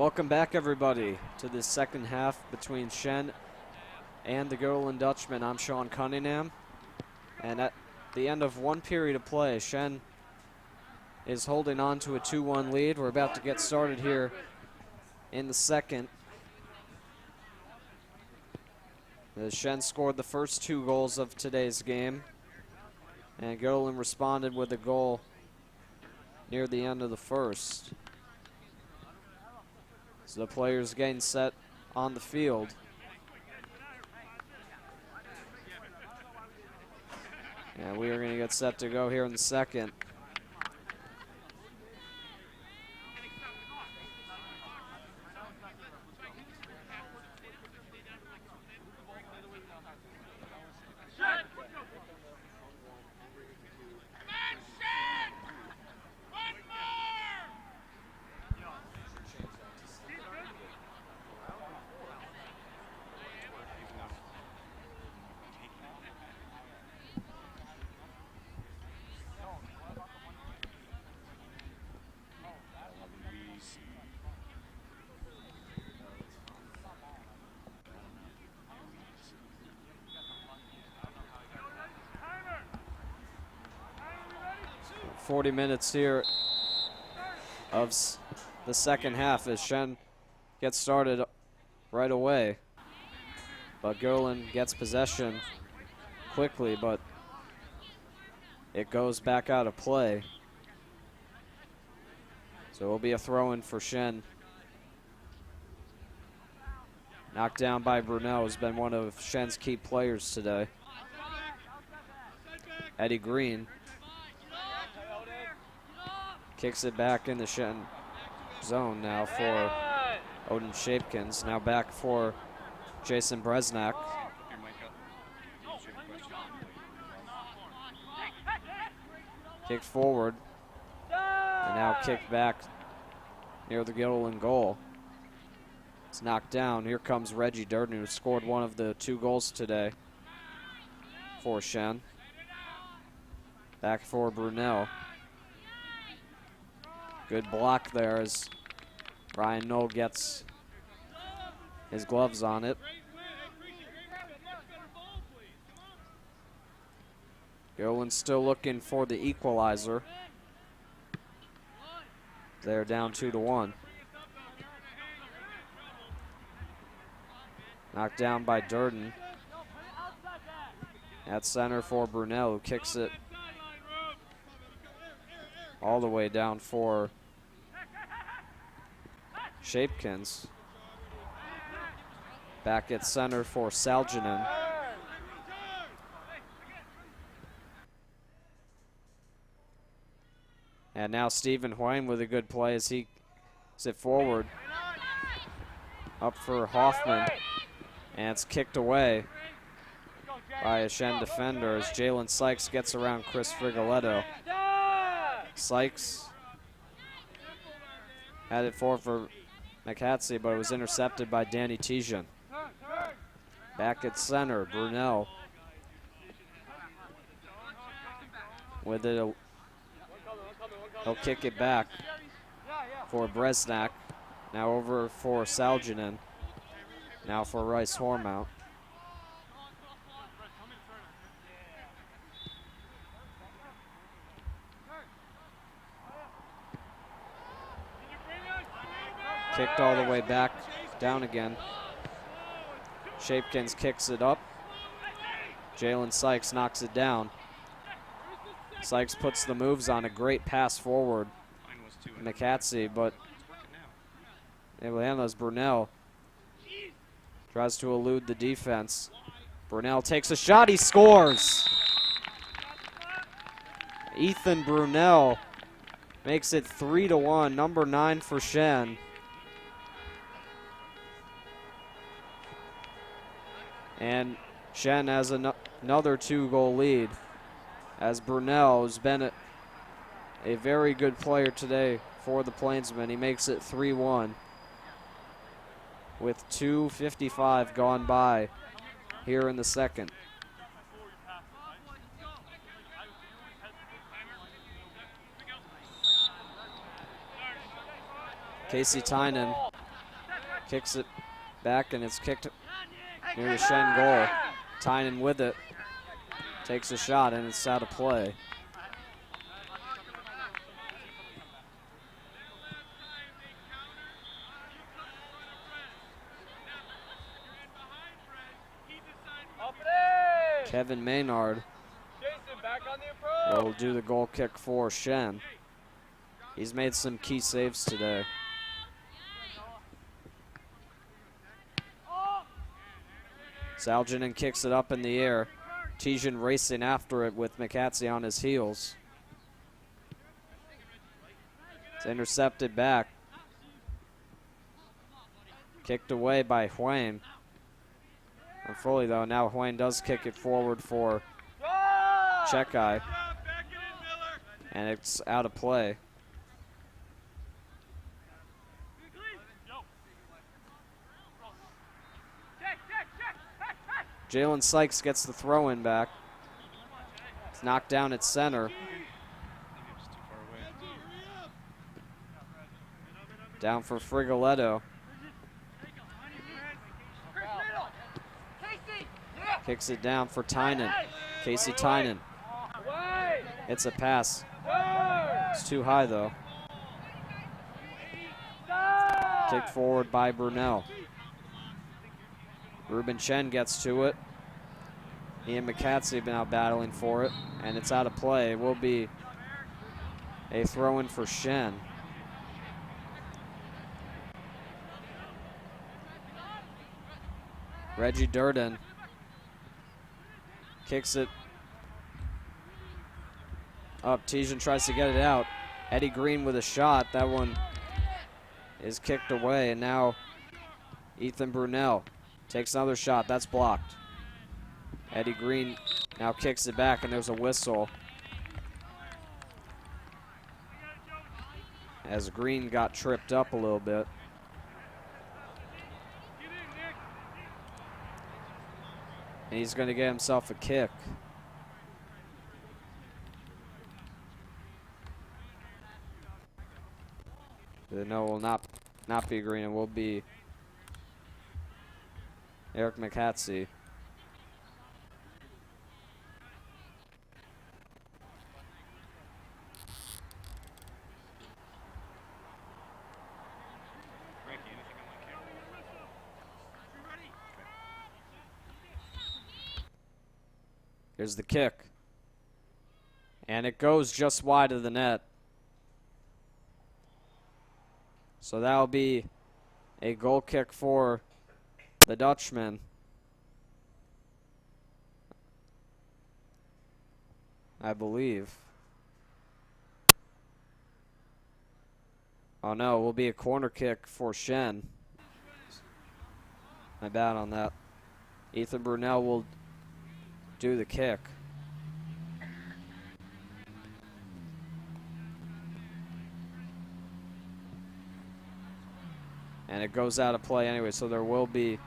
[SPEAKER 1] Welcome back, everybody, to this second half between Shen and the Guilderland Dutchman. I'm Sean Cunningham. And at the end of one period of play, Shen is holding on to a 2-1 lead. We're about to get started here in the second. As Shen scored the first 2 goals of today's game. And Guilderland responded with a goal near the end of the first. So the players getting set on the field. And we are going to get set to go here in the second. For 40 minutes here of the second half as Shen gets started right away. But Guilderland gets possession quickly, but it goes back out of play. So it will be a throw-in for Shen. Knocked down by Brunel, who's been one of Shen's key players today. Eddie Green kicks it back in the Shen zone now for Odin Shapkins. Now back for Jason Bresnak. Kicked forward, and now kicked back near the Guilderland goal. It's knocked down. Here comes Reggie Durden, who scored one of the 2 goals today for Shen. Back for Brunel. Good block there as Ryan Knoll gets his gloves on it. Guilderland still looking for the equalizer. They're down 2-1. Knocked down by Durden. At center for Brunel, who kicks it all the way down for Shapkins. Back at center for Salginen. And now Stephen Hwang with a good play as he sit forward. Up for Hoffman. And it's kicked away by a Shen defender as Jalen Sykes gets around Chris Frigoletto. Sykes had it forward for McHatsey, but it was intercepted by Danny Tijan. Back at center, Brunel with it. He'll kick it back for Bresnak. Now over for Salginen. Now for Rice Hormount. Kicked all the way back, down again. Shapkins kicks it up. Jalen Sykes knocks it down. Sykes puts the moves on, a great pass forward. McHatsey, but able to handle as Brunel tries to elude the defense. Brunel takes a shot, he scores! Ethan Brunel makes it 3-1, number 9 for Shen. And Shen has another 2-goal lead as Brunel has been a very good player today for the Plainsmen. He makes it 3-1 with 2:55 gone by here in the second. Casey Tynan kicks it back, and it's kicked near the Shen goal. Tynan with it. Takes a shot, and it's out of play. Kevin Maynard
[SPEAKER 5] Jason, back on the approach.
[SPEAKER 1] will do the goal kick for Shen. He's made some key saves today. Salginen kicks it up in the air. Tijan racing after it with McCatsey on his heels. It's intercepted back. Kicked away by Huang. Fully though, now Huang does kick it forward for Chekai. And it's out of play. Jalen Sykes gets the throw in back. It's knocked down at center.
[SPEAKER 3] Maybe it was too far away.
[SPEAKER 1] Down for Frigoletto. Kicks it down for Tynan. Casey Tynan. It's a pass. It's too high though. Kicked forward by Brunel. Ruben Chen gets to it. He and McCatsey have been out battling for it, and it's out of play. It will be a throw-in for Shen. Reggie Durden kicks it up. Tijan tries to get it out. Eddie Green with a shot. That one is kicked away, and now Ethan Brunel takes another shot. That's blocked. Eddie Green now kicks it back, and there's a whistle as Green got tripped up a little bit. And he's going to get himself a kick. No, will not be Green. It will be Eric McCatsey.
[SPEAKER 3] Frankie, anything on my camera?
[SPEAKER 1] Here's the kick. And it goes just wide of the net. So that'll be a goal kick for the Dutchman. I believe. Oh no, it will be a corner kick for Shen. My bad on that. Ethan Brunel will do the kick. And it goes out of play anyway, so there will be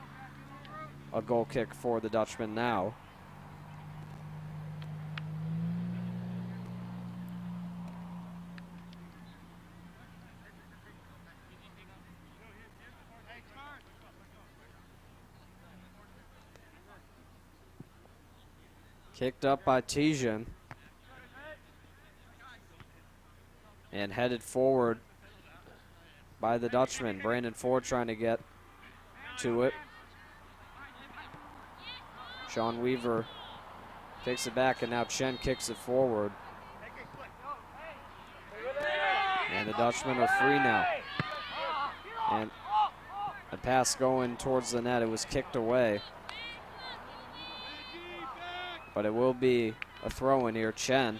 [SPEAKER 1] a goal kick for the Dutchman now. Kicked up by Tijan. And headed forward by the Dutchman. Brandon Ford trying to get to it. Sean Weaver takes it back, and now Chen kicks it forward. And the Dutchmen are free now. And a pass going towards the net. It was kicked away. But it will be a throw in here. Chen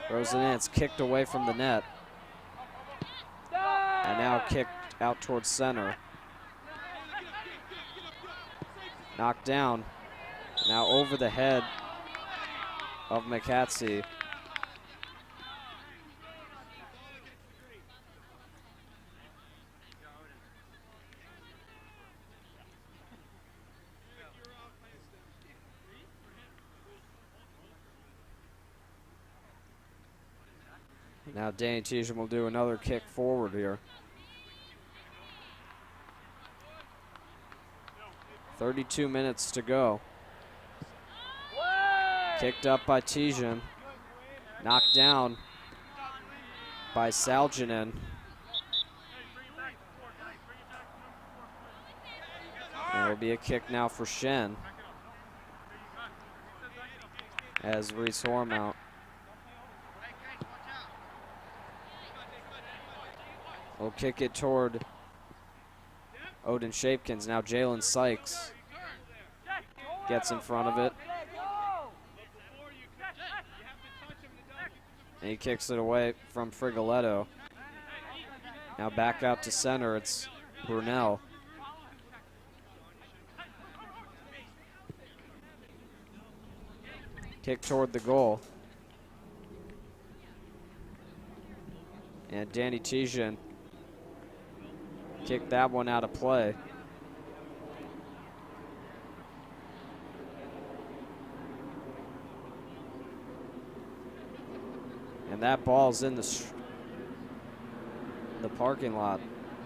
[SPEAKER 1] throws it in. It's kicked away from the net. And now kicked out towards center. Knocked down. Now over the head of McCatsey. Now Danny Tijan will do another kick forward here. 32 minutes to go. Kicked up by Tijan. Knocked down by Salginen. There will be a kick now for Shen. as Reese Hormount. Will kick it toward Odin Shapkins. Now Jalen Sykes gets in front of it. And he kicks it away from Frigoletto. Now back out to center, it's Brunel. Kick toward the goal. And Danny Tijan kicked that one out of play. And that ball's in the parking lot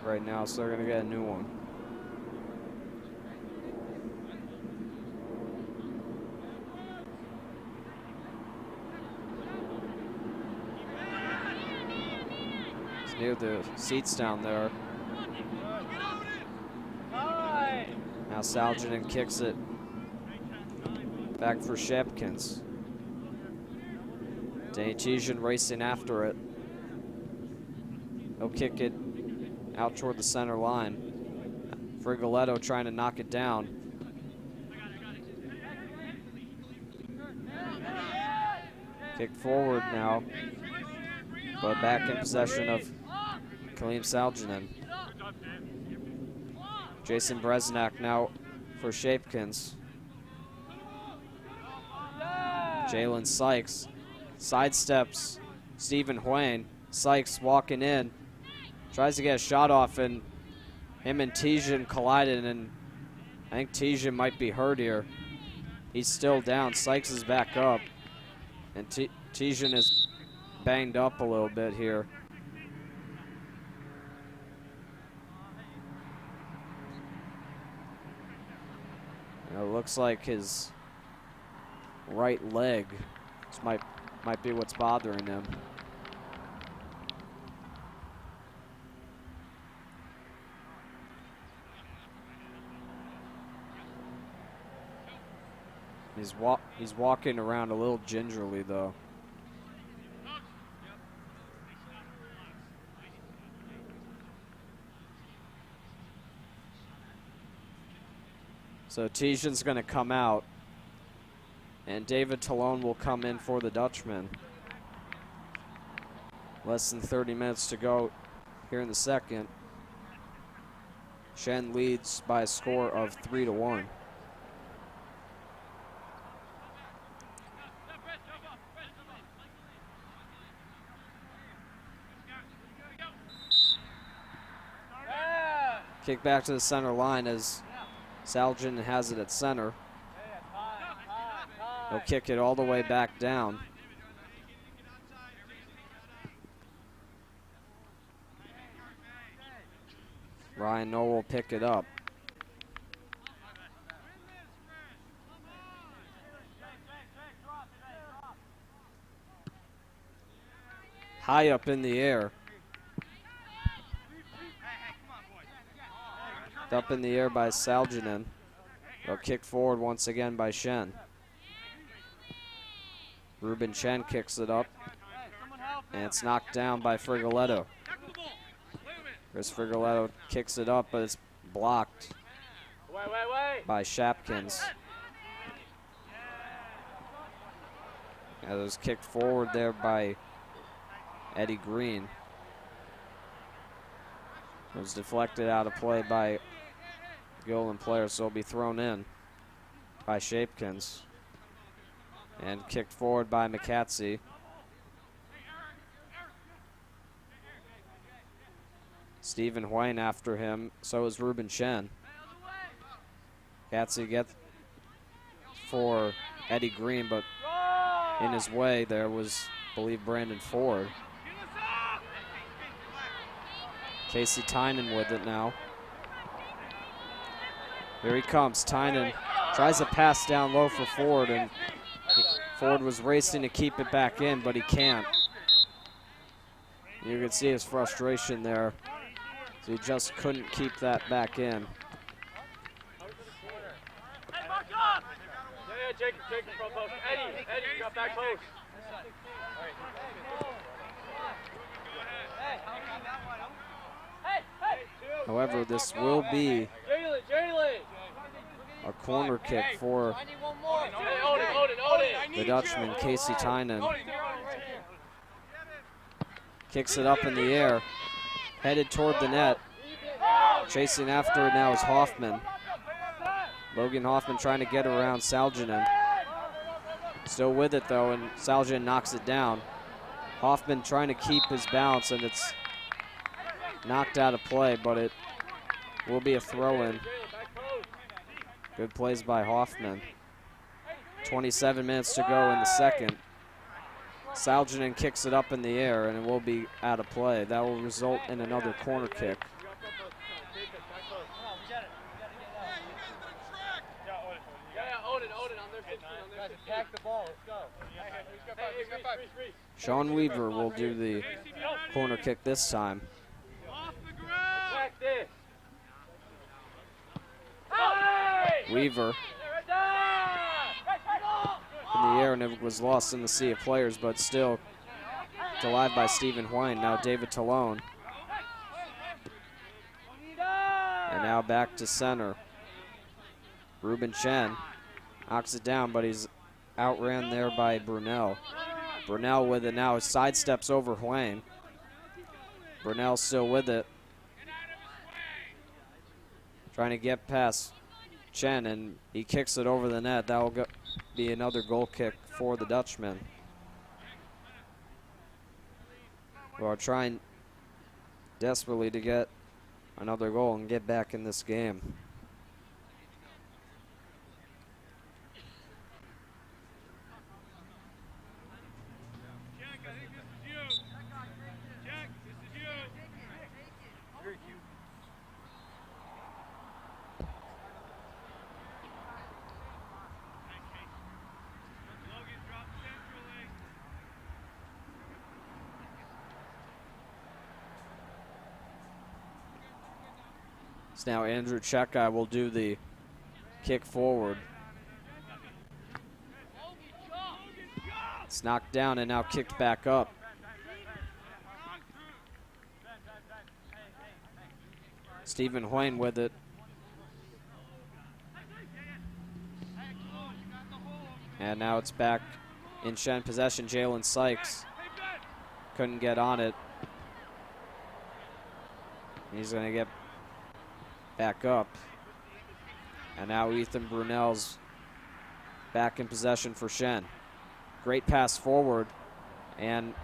[SPEAKER 1] right now, so they're going to get a new one. It's near the seats down there. Now Salginen kicks it back for Shapkins. Danny Tijan racing after it. He'll kick it out toward the center line. Frigoletto trying to knock it down. Kick forward now, but back in possession of Kaleem Salginen. Jason Bresnak now for Shapkins. Jalen Sykes sidesteps Stephen Hwayne. Sykes walking in, tries to get a shot off, and him and Tijan collided, and I think Tijan might be hurt here. He's still down. Sykes is back up, and Tijan is banged up a little bit here. It looks like his right leg might be what's bothering him. He's walking around a little gingerly though. So Tijan's going to come out, and David Talone will come in for the Dutchman. Less than 30 minutes to go here in the second. Shen leads by a score of 3-1. Kick back to the center line as Salginen has it at center. He'll kick it all the way back down. Ryan Noel will pick it up. High up in the air. Up in the air by Salginen. They'll kick forward once again by Shen. Ruben Chen kicks it up, and it's knocked down by Frigoletto. Chris Frigoletto kicks it up, but it's blocked by Shapkins. It was kicked forward there by Eddie Green. It was deflected out of play by Guilderland player, so it'll be thrown in by Shapkins. And kicked forward by McCatsey. Stephen Hwayne after him, so is Ruben Chen. McCatsey gets for Eddie Green, but in his way there was, I believe, Brandon Ford. Casey Tynan with it now. Here he comes. Tynan tries to pass down low for Ford, and Ford was racing to keep it back in, but he can't. You can see his frustration there. So he just couldn't keep that back in.
[SPEAKER 5] Jacob, front post. Eddie, drop back post.
[SPEAKER 1] However, this will be
[SPEAKER 5] Jalen.
[SPEAKER 1] a corner kick for the Dutchman, Casey Tynan. Kicks it up in the air, headed toward the net. Chasing after it now is Hoffman. Logan Hoffman trying to get around Salginen. Still with it though, and Salginen knocks it down. Hoffman trying to keep his balance, and it's knocked out of play, but it will be a throw-in. Good plays by Hoffman. 27 minutes to go in the second. Salginen kicks it up in the air, and it will be out of play. That will result in another corner kick.
[SPEAKER 5] Attack the ball, let's go.
[SPEAKER 1] Sean Weaver will do the corner kick this time.
[SPEAKER 5] Attack this.
[SPEAKER 1] Weaver in the air, and it was lost in the sea of players, but still alive by Stephen Hwine. Now David Talone. And now back to center. Ruben Chen knocks it down, but he's outran there by Brunel. Brunel with it now, sidesteps over Hwine. Brunel still with it. Trying to get past Chen, and he kicks it over the net. That will be another goal kick for the Dutchman, who are trying desperately to get another goal and get back in this game. Now Andrew Cheka will do the kick forward. It's knocked down and now kicked back up. Stephen Hwine with it. And now it's back in Shen possession. Jalen Sykes couldn't get on it. He's going to get back up. And now Ethan Brunel's back in possession for Shen. Great pass forward, and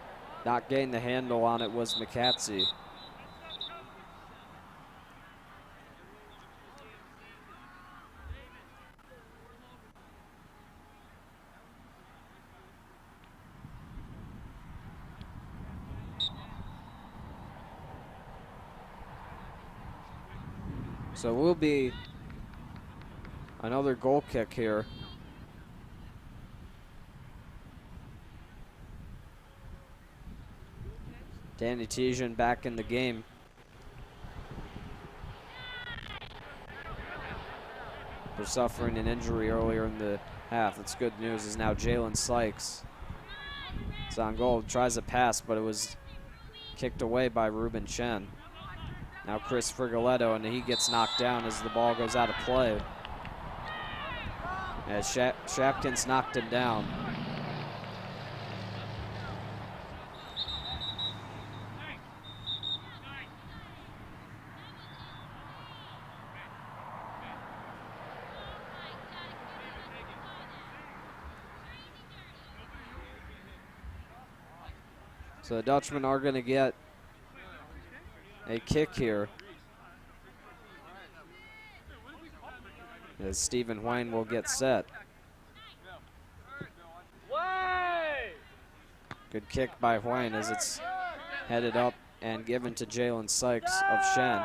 [SPEAKER 1] not getting the handle on it was McCatsey. So it will be another goal kick here. Danny Tijan back in the game. For suffering an injury earlier in the half. That's good news, is now Jalen Sykes. It's on goal, tries a pass, but it was kicked away by Ruben Chen. Now Chris Frigoletto, and he gets knocked down as the ball goes out of play. As Shapkins knocked him down. So the Dutchmen are going to get a kick here, as Stephen Hwine will get set. Good kick by Hwine as it's headed up and given to Jalen Sykes of Shen.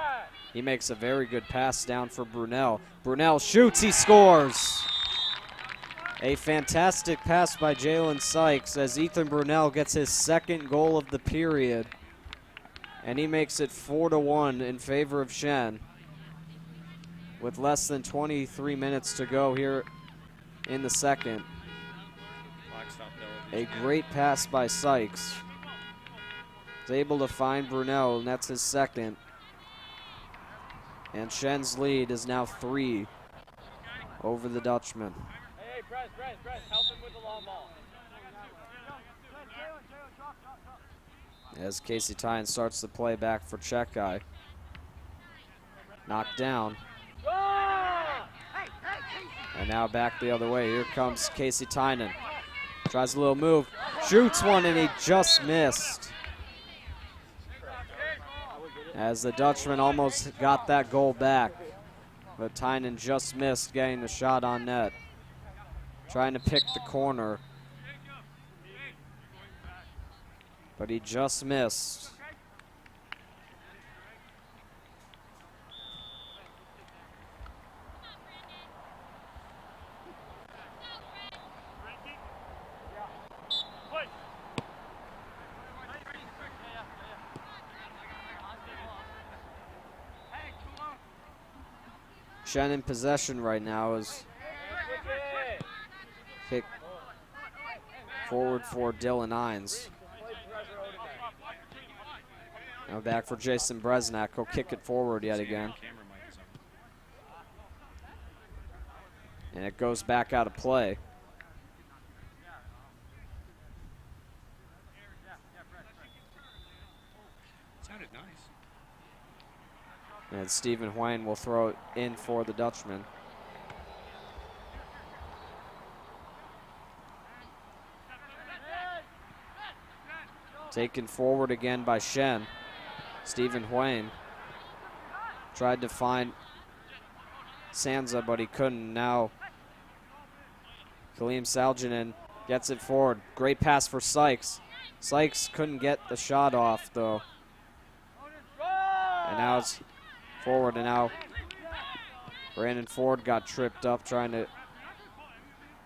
[SPEAKER 1] He makes a very good pass down for Brunel. Brunel shoots, he scores! A fantastic pass by Jalen Sykes as Ethan Brunel gets his second goal of the period. And he makes it 4-1 in favor of Shen with less than 23 minutes to go here in the second.
[SPEAKER 3] Clock stop
[SPEAKER 1] A
[SPEAKER 3] penalty.
[SPEAKER 1] great pass by Sykes. Is able to find Brunel, and that's his second. And Shen's lead is now 3 over the Dutchman.
[SPEAKER 5] Hey, press. Help him with the long ball.
[SPEAKER 1] As Casey Tynan starts the play back for Chekai. Knocked down. And now back the other way. Here comes Casey Tynan. Tries a little move. Shoots one, and he just missed. As the Dutchman almost got that goal back. But Tynan just missed getting the shot on net. Trying to pick the corner. But he just missed. Shen in possession right now is kick forward for Dylan Hines. Now back for Jason Bresnak. He'll kick it forward yet again.
[SPEAKER 3] Camera mic is on.
[SPEAKER 1] And it goes back out of play.
[SPEAKER 3] Sounded nice.
[SPEAKER 1] And Stephen Hwang will throw it in for the Dutchman. Taken forward again by Shen. Stephen Hwang tried to find Sansa, but he couldn't. Now Kaleem Saljanin gets it forward. Great pass for Sykes. Sykes couldn't get the shot off, though. And now it's forward, and now Brandon Ford got tripped up trying to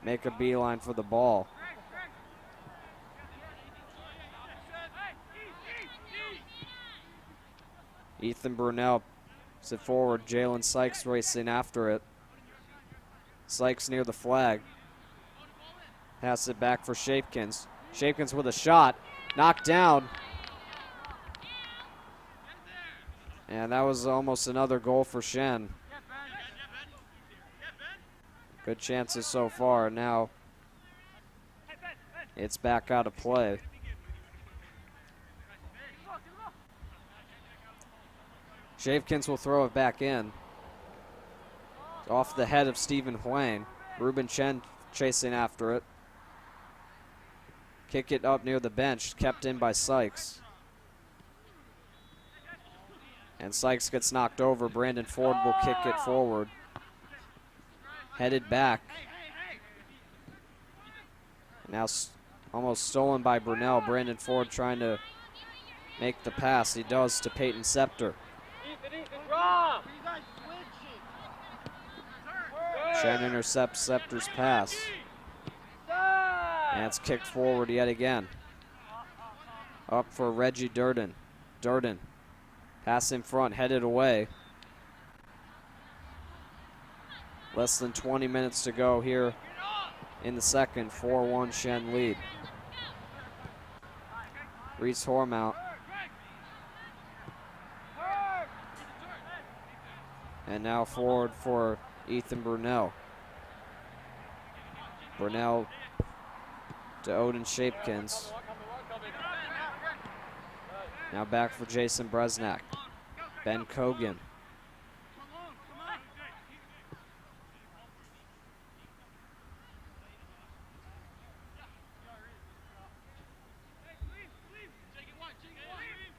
[SPEAKER 1] make a beeline for the ball. Ethan Brunel puts it forward. Jalen Sykes racing after it. Sykes near the flag. Pass it back for Shapkins. Shapkins with a shot. Knocked down. And that was almost another goal for Shen. Good chances so far. Now it's back out of play. Shavkins will throw it back in. Off the head of Stephen Hwang. Ruben Chen chasing after it. Kick it up near the bench, kept in by Sykes. And Sykes gets knocked over. Brandon Ford will kick it forward. Headed back. Now almost stolen by Brunel. Brandon Ford trying to make the pass. He does to Peyton Scepter. Shen intercepts Scepter's pass. And it's kicked forward yet again. Up for Reggie Durden. Durden. Pass in front, headed away. Less than 20 minutes to go here in the second. 4-1 Shen lead. Reese Hormount. And now forward for Ethan Brunel. Brunel to Odin Shapkins. Now back for Jason Bresnak. Ben Kogan.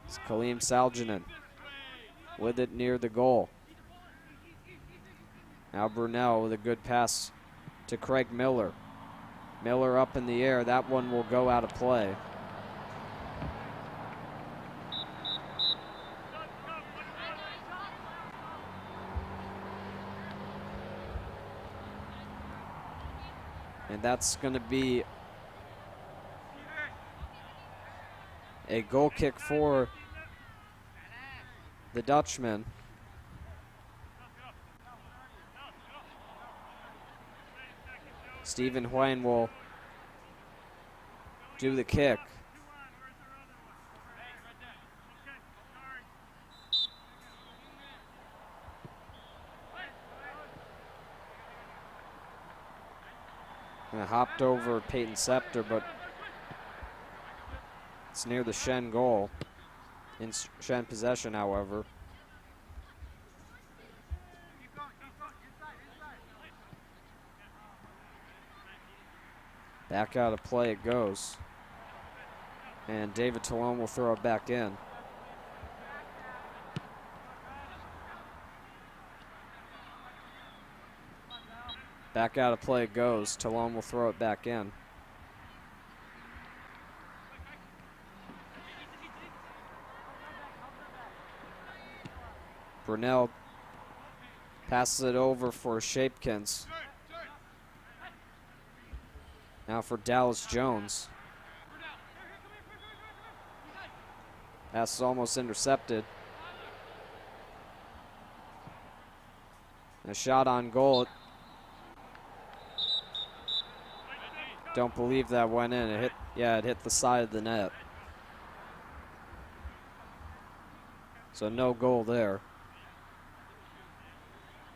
[SPEAKER 1] It's Kaleem Saljanin with it near the goal. Now Brunel with a good pass to Craig Miller. Miller up in the air. That one will go out of play. And that's going to be a goal kick for the Dutchman. Stephen Hwang will do the kick. And hopped over Peyton Scepter, but it's near the Shen goal. In Shen possession, however. Back out of play it goes. And David Talone will throw it back in. Back out of play it goes. Talone will throw it back in. Brunel passes it over for Shapekins. Now for Dallas Jones. Pass is almost intercepted. A shot on goal. Don't believe that went in. It hit the side of the net. So no goal there.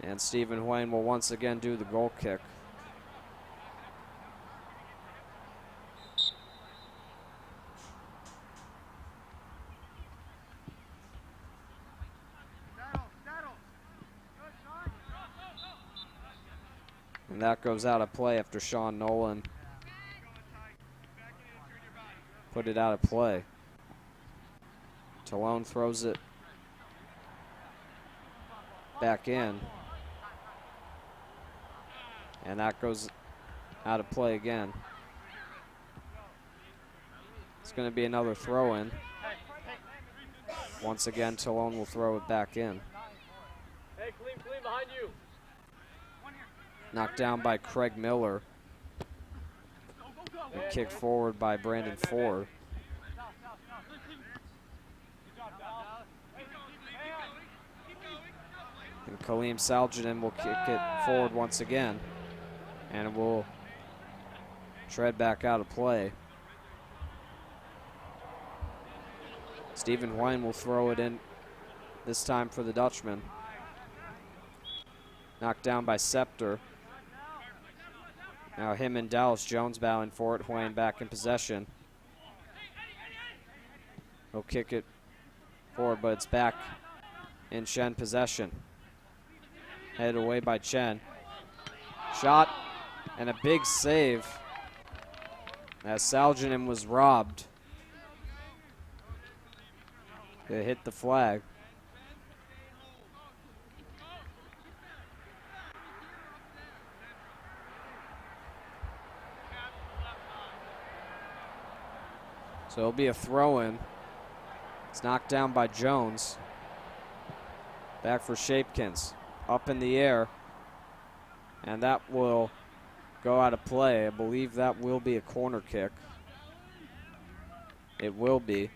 [SPEAKER 1] And Stephen Hwang will once again do the goal kick. And that goes out of play after Sean Nolan put it out of play. Talone throws it back in. And that goes out of play again. It's going to be another throw in. Once again, Talone will throw it back in.
[SPEAKER 5] Hey, clean behind you.
[SPEAKER 1] Knocked down by Craig Miller. And kicked forward by Brandon Ford. And Kaleem Saljanin will kick it forward once again. And it will tread back out of play. Stephen Hwang will throw it in, this time for the Dutchman. Knocked down by Scepter. Now him and Dallas Jones battling for it. Hwang back in possession. He'll kick it forward, but it's back in Shen possession. Headed away by Chen. Shot and a big save as Saljanin was robbed. It hit the flag. So it'll be a throw-in. It's knocked down by Jones. Back for Shapekins. Up in the air. And that will go out of play. I believe that will be a corner kick. It will be.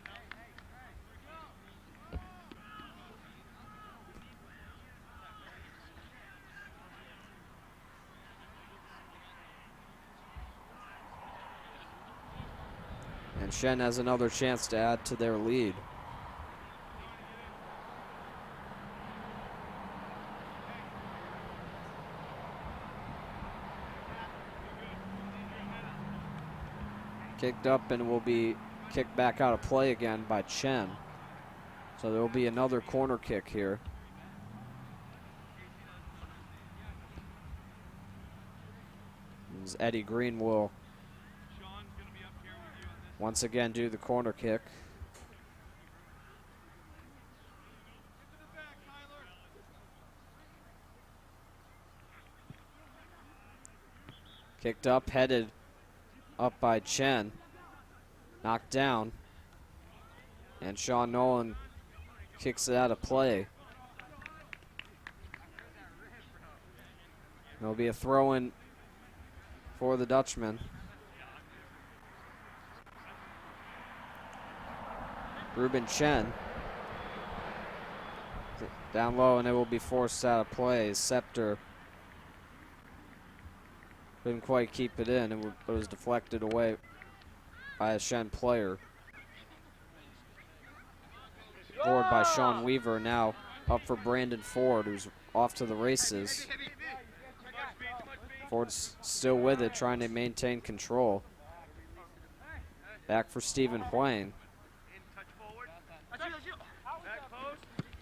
[SPEAKER 1] And Shen has another chance to add to their lead. Kicked up and will be kicked back out of play again by Chen. So there will be another corner kick here. As Eddie Green will once again do the corner kick. Kicked up, headed up by Chen. Knocked down. And Sean Nolan kicks it out of play. There'll be a throw-in for the Dutchman. Ruben Chen. Down low, and it will be forced out of play. Scepter Couldn't quite keep it in, but it was deflected away by a Shen player. Forward by Sean Weaver, now up for Brandon Ford, who's off to the races. Ford's still with it, trying to maintain control. Back for Stephen Huang.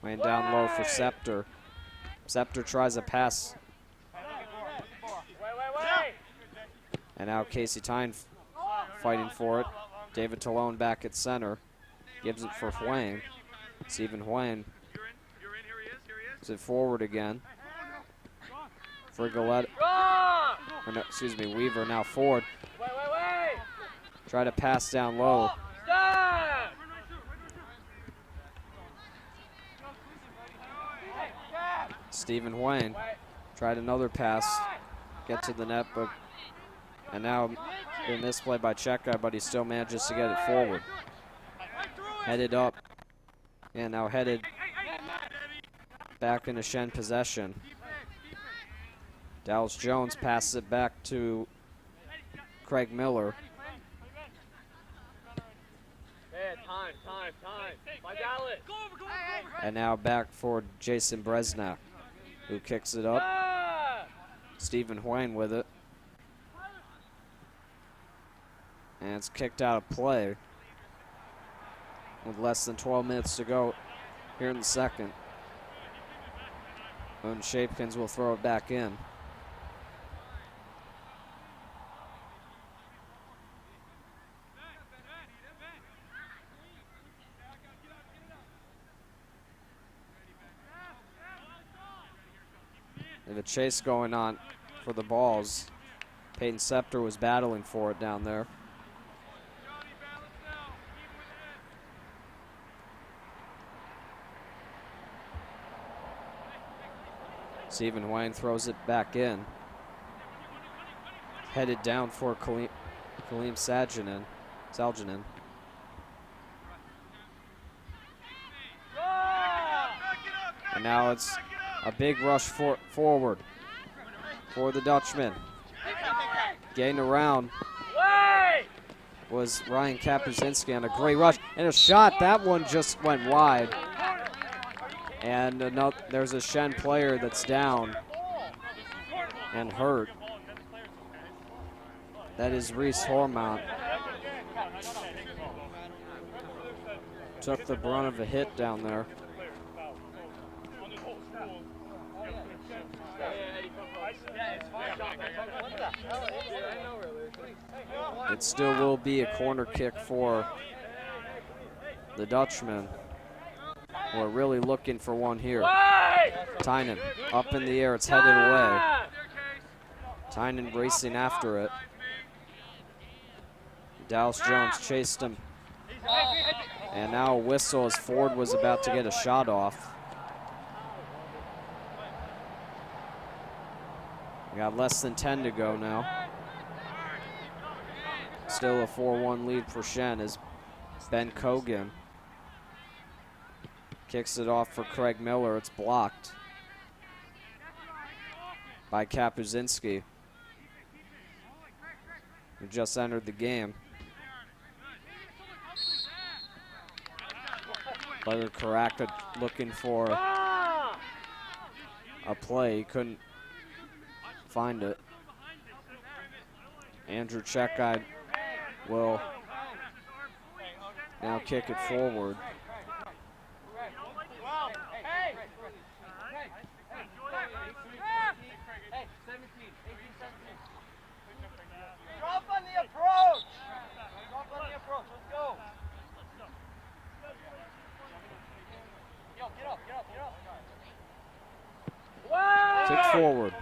[SPEAKER 1] Huang down low for Scepter. Scepter tries a pass. And now Casey Tyne fighting for it. David Talone back at center. Gives it for Huang. Stephen Huang. Gives it forward again. Frigoletta. Or no, excuse me, Weaver now forward. Try to pass down low. Stephen Huang tried another pass, get to the net, but and now a misplay by Cheka, but he still manages to get it forward. Headed up, and now headed back into Shen possession. Dallas Jones passes it back to Craig Miller.
[SPEAKER 5] Time. By Dallas.
[SPEAKER 1] And now back for Jason Bresnak, who kicks it up. Stephen Huang with it. And it's kicked out of play with less than 12 minutes to go here in the second. And Shapkins will throw it back in. They have a chase going on for the balls. Peyton Scepter was battling for it down there. Stephen Huang throws it back in. Headed down for Kaleem Salginen. And now it's a big rush forward for the Dutchman. Getting around was Ryan Kapuzinski on a great rush. And a shot, that one just went wide. And there's a Shen player that's down and hurt. That is Reese Hormount. Took the brunt of a hit down there. It still will be a corner kick for the Dutchman. We're really looking for one here. Tynan up in the air, it's headed away. Tynan racing after it. Dallas Jones chased him. And now a whistle as Ford was about to get a shot off. We got less than 10 to go now. Still a 4-1 lead for Shen as Ben Kogan kicks it off for Craig Miller. It's blocked by Kapuzinski, who just entered the game. Leonard Karaka looking for a play. He couldn't find it. Andrew Checkeye will now kick it forward.
[SPEAKER 4] Drop on the approach. Let's go. Get up.
[SPEAKER 1] Kick forward.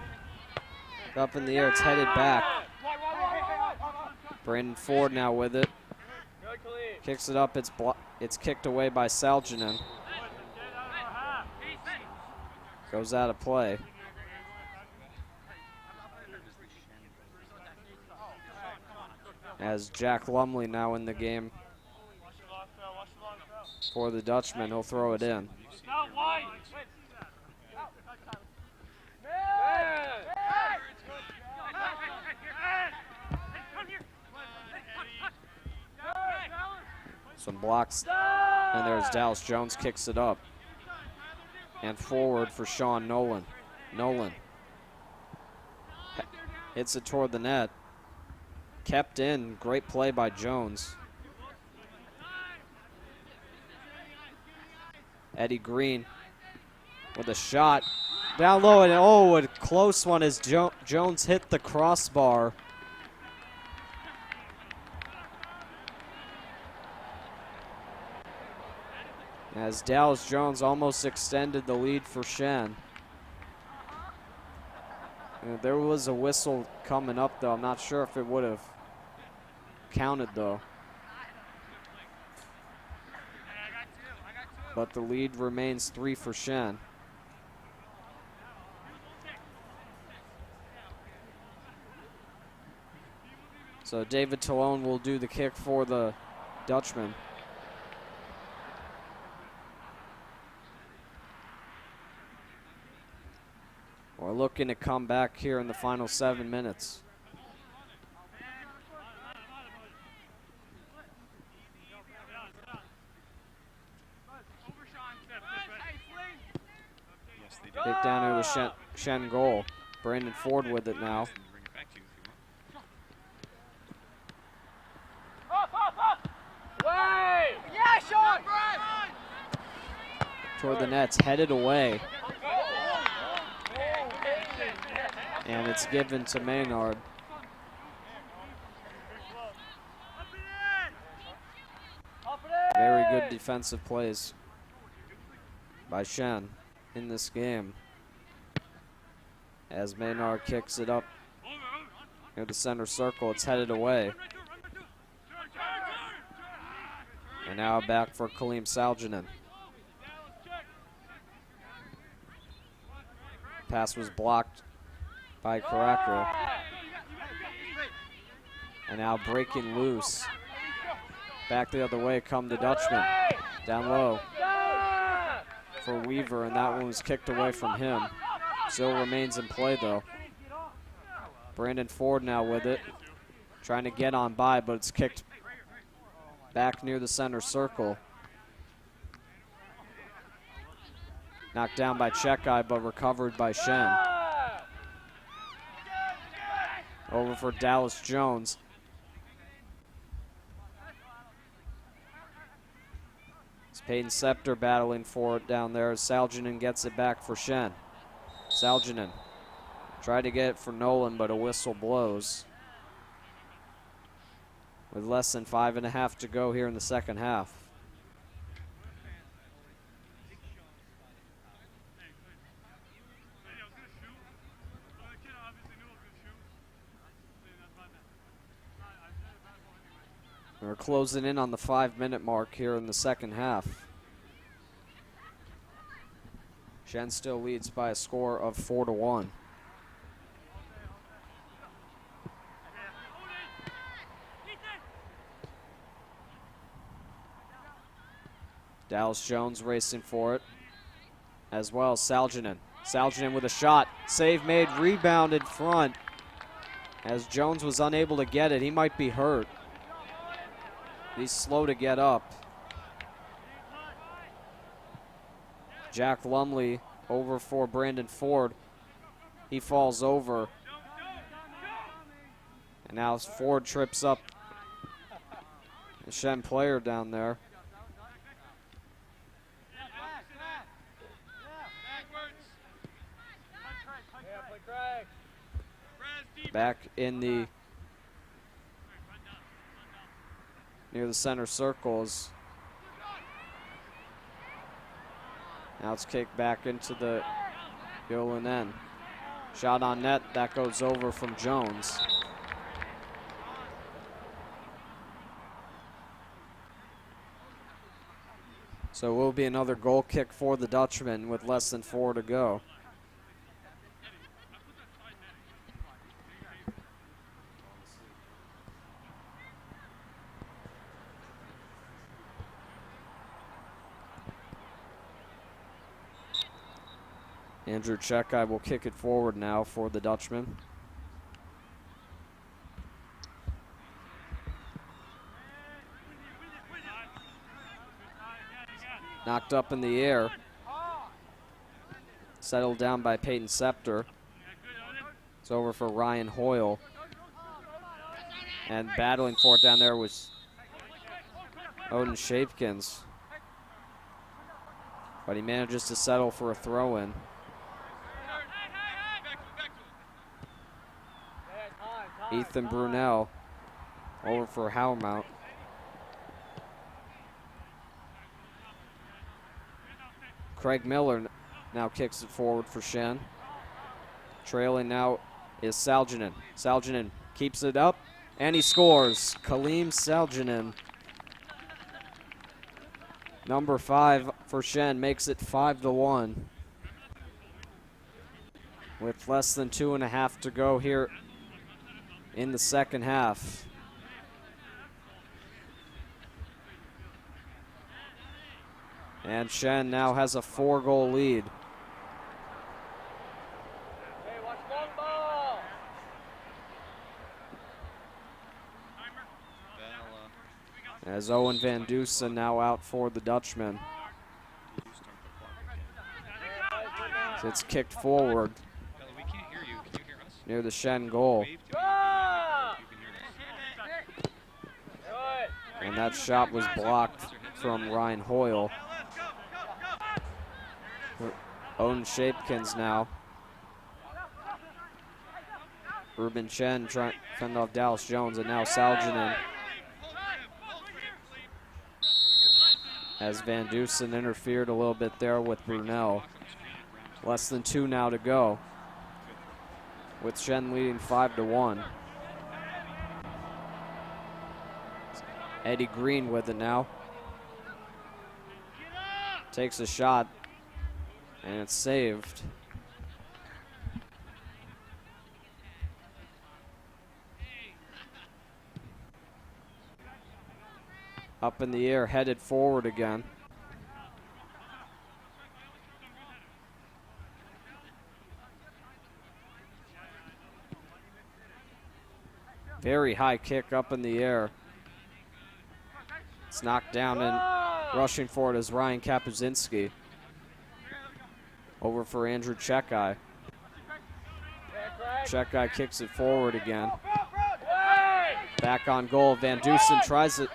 [SPEAKER 1] Up in the air, it's headed back. Brandon Ford now with it. Kicks it up, it's kicked away by Salginen. Goes out of play. As Jack Lumley now in the game for the Dutchman, he'll throw it in. Some blocks, and there's Dallas Jones, kicks it up. And forward for Sean Nolan. Nolan hits it toward the net. Kept in, great play by Jones. Eddie Green with a shot. Down low, and oh, a close one as Jones hit the crossbar. As Dallas Jones almost extended the lead for Shen. There was a whistle coming up, though. I'm not sure if it would have counted, though. But the lead remains 3 for Shen. So David Talone will do the kick for the Dutchman. We're looking to come back here in the final 7 minutes.
[SPEAKER 3] Yes, they did.
[SPEAKER 1] Kick down here to Shen goal. Brandon Ford with it now.
[SPEAKER 3] Bring it back to you if you want.
[SPEAKER 5] Yeah, Sean!
[SPEAKER 1] Toward the nets, headed away. And it's given to Maynard. Very good defensive plays by Shen in this game. As Maynard kicks it up near the center circle, it's headed away. And now back for Kaleem Saljanin. Pass was blocked by Caracca. And now breaking loose. Back the other way come the Dutchman. Down low for Weaver, and that one was kicked away from him. Still remains in play, though. Brandon Ford now with it. Trying to get on by, but it's kicked back near the center circle. Knocked down by Chekai, but recovered by Shen. Over for Dallas Jones. It's Peyton Scepter battling for it down there as Saljanin gets it back for Shen. Saljanin tried to get it for Nolan, but a whistle blows. With less than 5.5 to go here in the second half. We're closing in on the 5-minute mark here in the second half. Shen still leads by a score of 4-1. Dallas Jones racing for it, as well as Saljanin. Saljanin with a shot. Save made, rebound in front. As Jones was unable to get it, he might be hurt. He's slow to get up. Jack Lumley over for Brandon Ford. He falls over. And now Ford trips up the Shen player down there. Back in the near the center circles. Now it's kicked back into the Guilderland end. Shot on net, that goes over from Jones. So it will be another goal kick for the Dutchman with less than 4 to go. Andrew Chekai will kick it forward now for the Dutchman. Knocked up in the air. Settled down by Peyton Scepter. It's over for Ryan Hoyle. And battling for it down there was Odin Shapkins. But he manages to settle for a throw-in. Ethan Brunel over for Howmount. Craig Miller now kicks it forward for Shen. Trailing now is Salginen. Salginen keeps it up, and he scores. Kaleem Salginen, number 5 for Shen, makes it 5-1. With less than 2.5 to go here in the second half. And Shen now has a 4-goal lead.
[SPEAKER 5] Hey, watch long ball.
[SPEAKER 1] As Owen Van Dusen now out for the Dutchman. So it's kicked forward
[SPEAKER 3] We can't hear you. Can you hear us?
[SPEAKER 1] near the Shen goal.
[SPEAKER 3] Wave to me if you can hear us.
[SPEAKER 1] And that shot was blocked from Ryan Hoyle. Owen Shapkins now. Ruben Chen trying to fend off Dallas Jones, and now Salginen. As Van Dusen interfered a little bit there with Brunel. Less than 2 now to go, with Shen leading 5-1. Eddie Green with it now. Takes a shot, and it's saved. Up in the air, headed forward again. Very high kick up in the air. It's knocked down, and rushing for it is Ryan Kapuzinski. Over for Andrew Chekai. Chekai kicks it forward again. Back on goal. Van Dusen tries to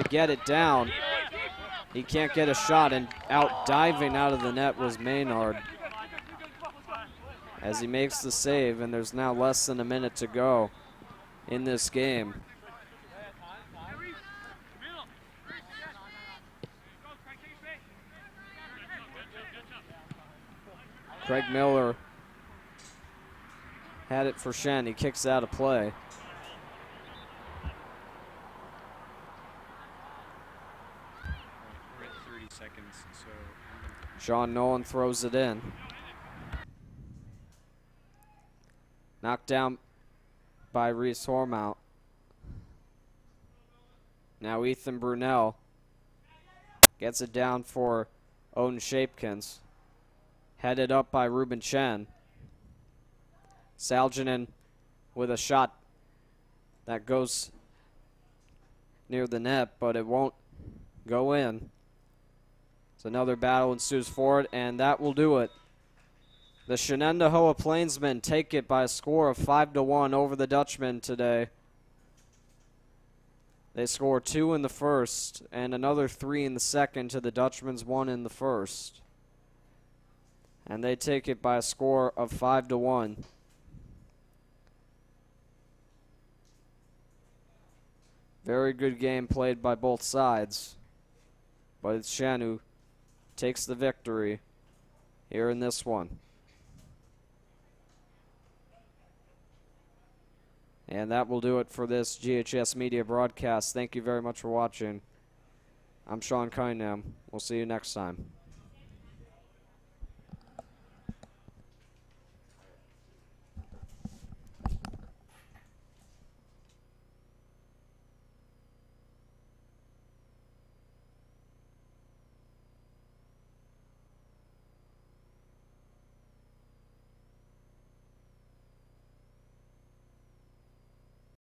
[SPEAKER 1] get it down. He can't get a shot, and out diving out of the net was Maynard. As he makes the save, and there's now less than a minute to go in this game. Craig Miller had it for Shen. He kicks out of play.
[SPEAKER 3] We're at 30 seconds, so
[SPEAKER 1] Sean Nolan throws it in. Knocked down by Reese Hormount. Now Ethan Brunel gets it down for Odin Shapkins. Headed up by Ruben Chen. Salginen with a shot that goes near the net, but it won't go in. So another battle ensues for it, and that will do it. The Shenendehowa Plainsmen take it by a score of 5-1 over the Dutchmen today. They score 2 in the first and another 3 in the second to the Dutchmen's 1 in the first. And they take it by a score of 5-1. Very good game played by both sides. But it's Shen who takes the victory here in this one. And that will do it for this GHS Media broadcast. Thank you very much for watching. I'm Sean Cunningham. We'll see you next time.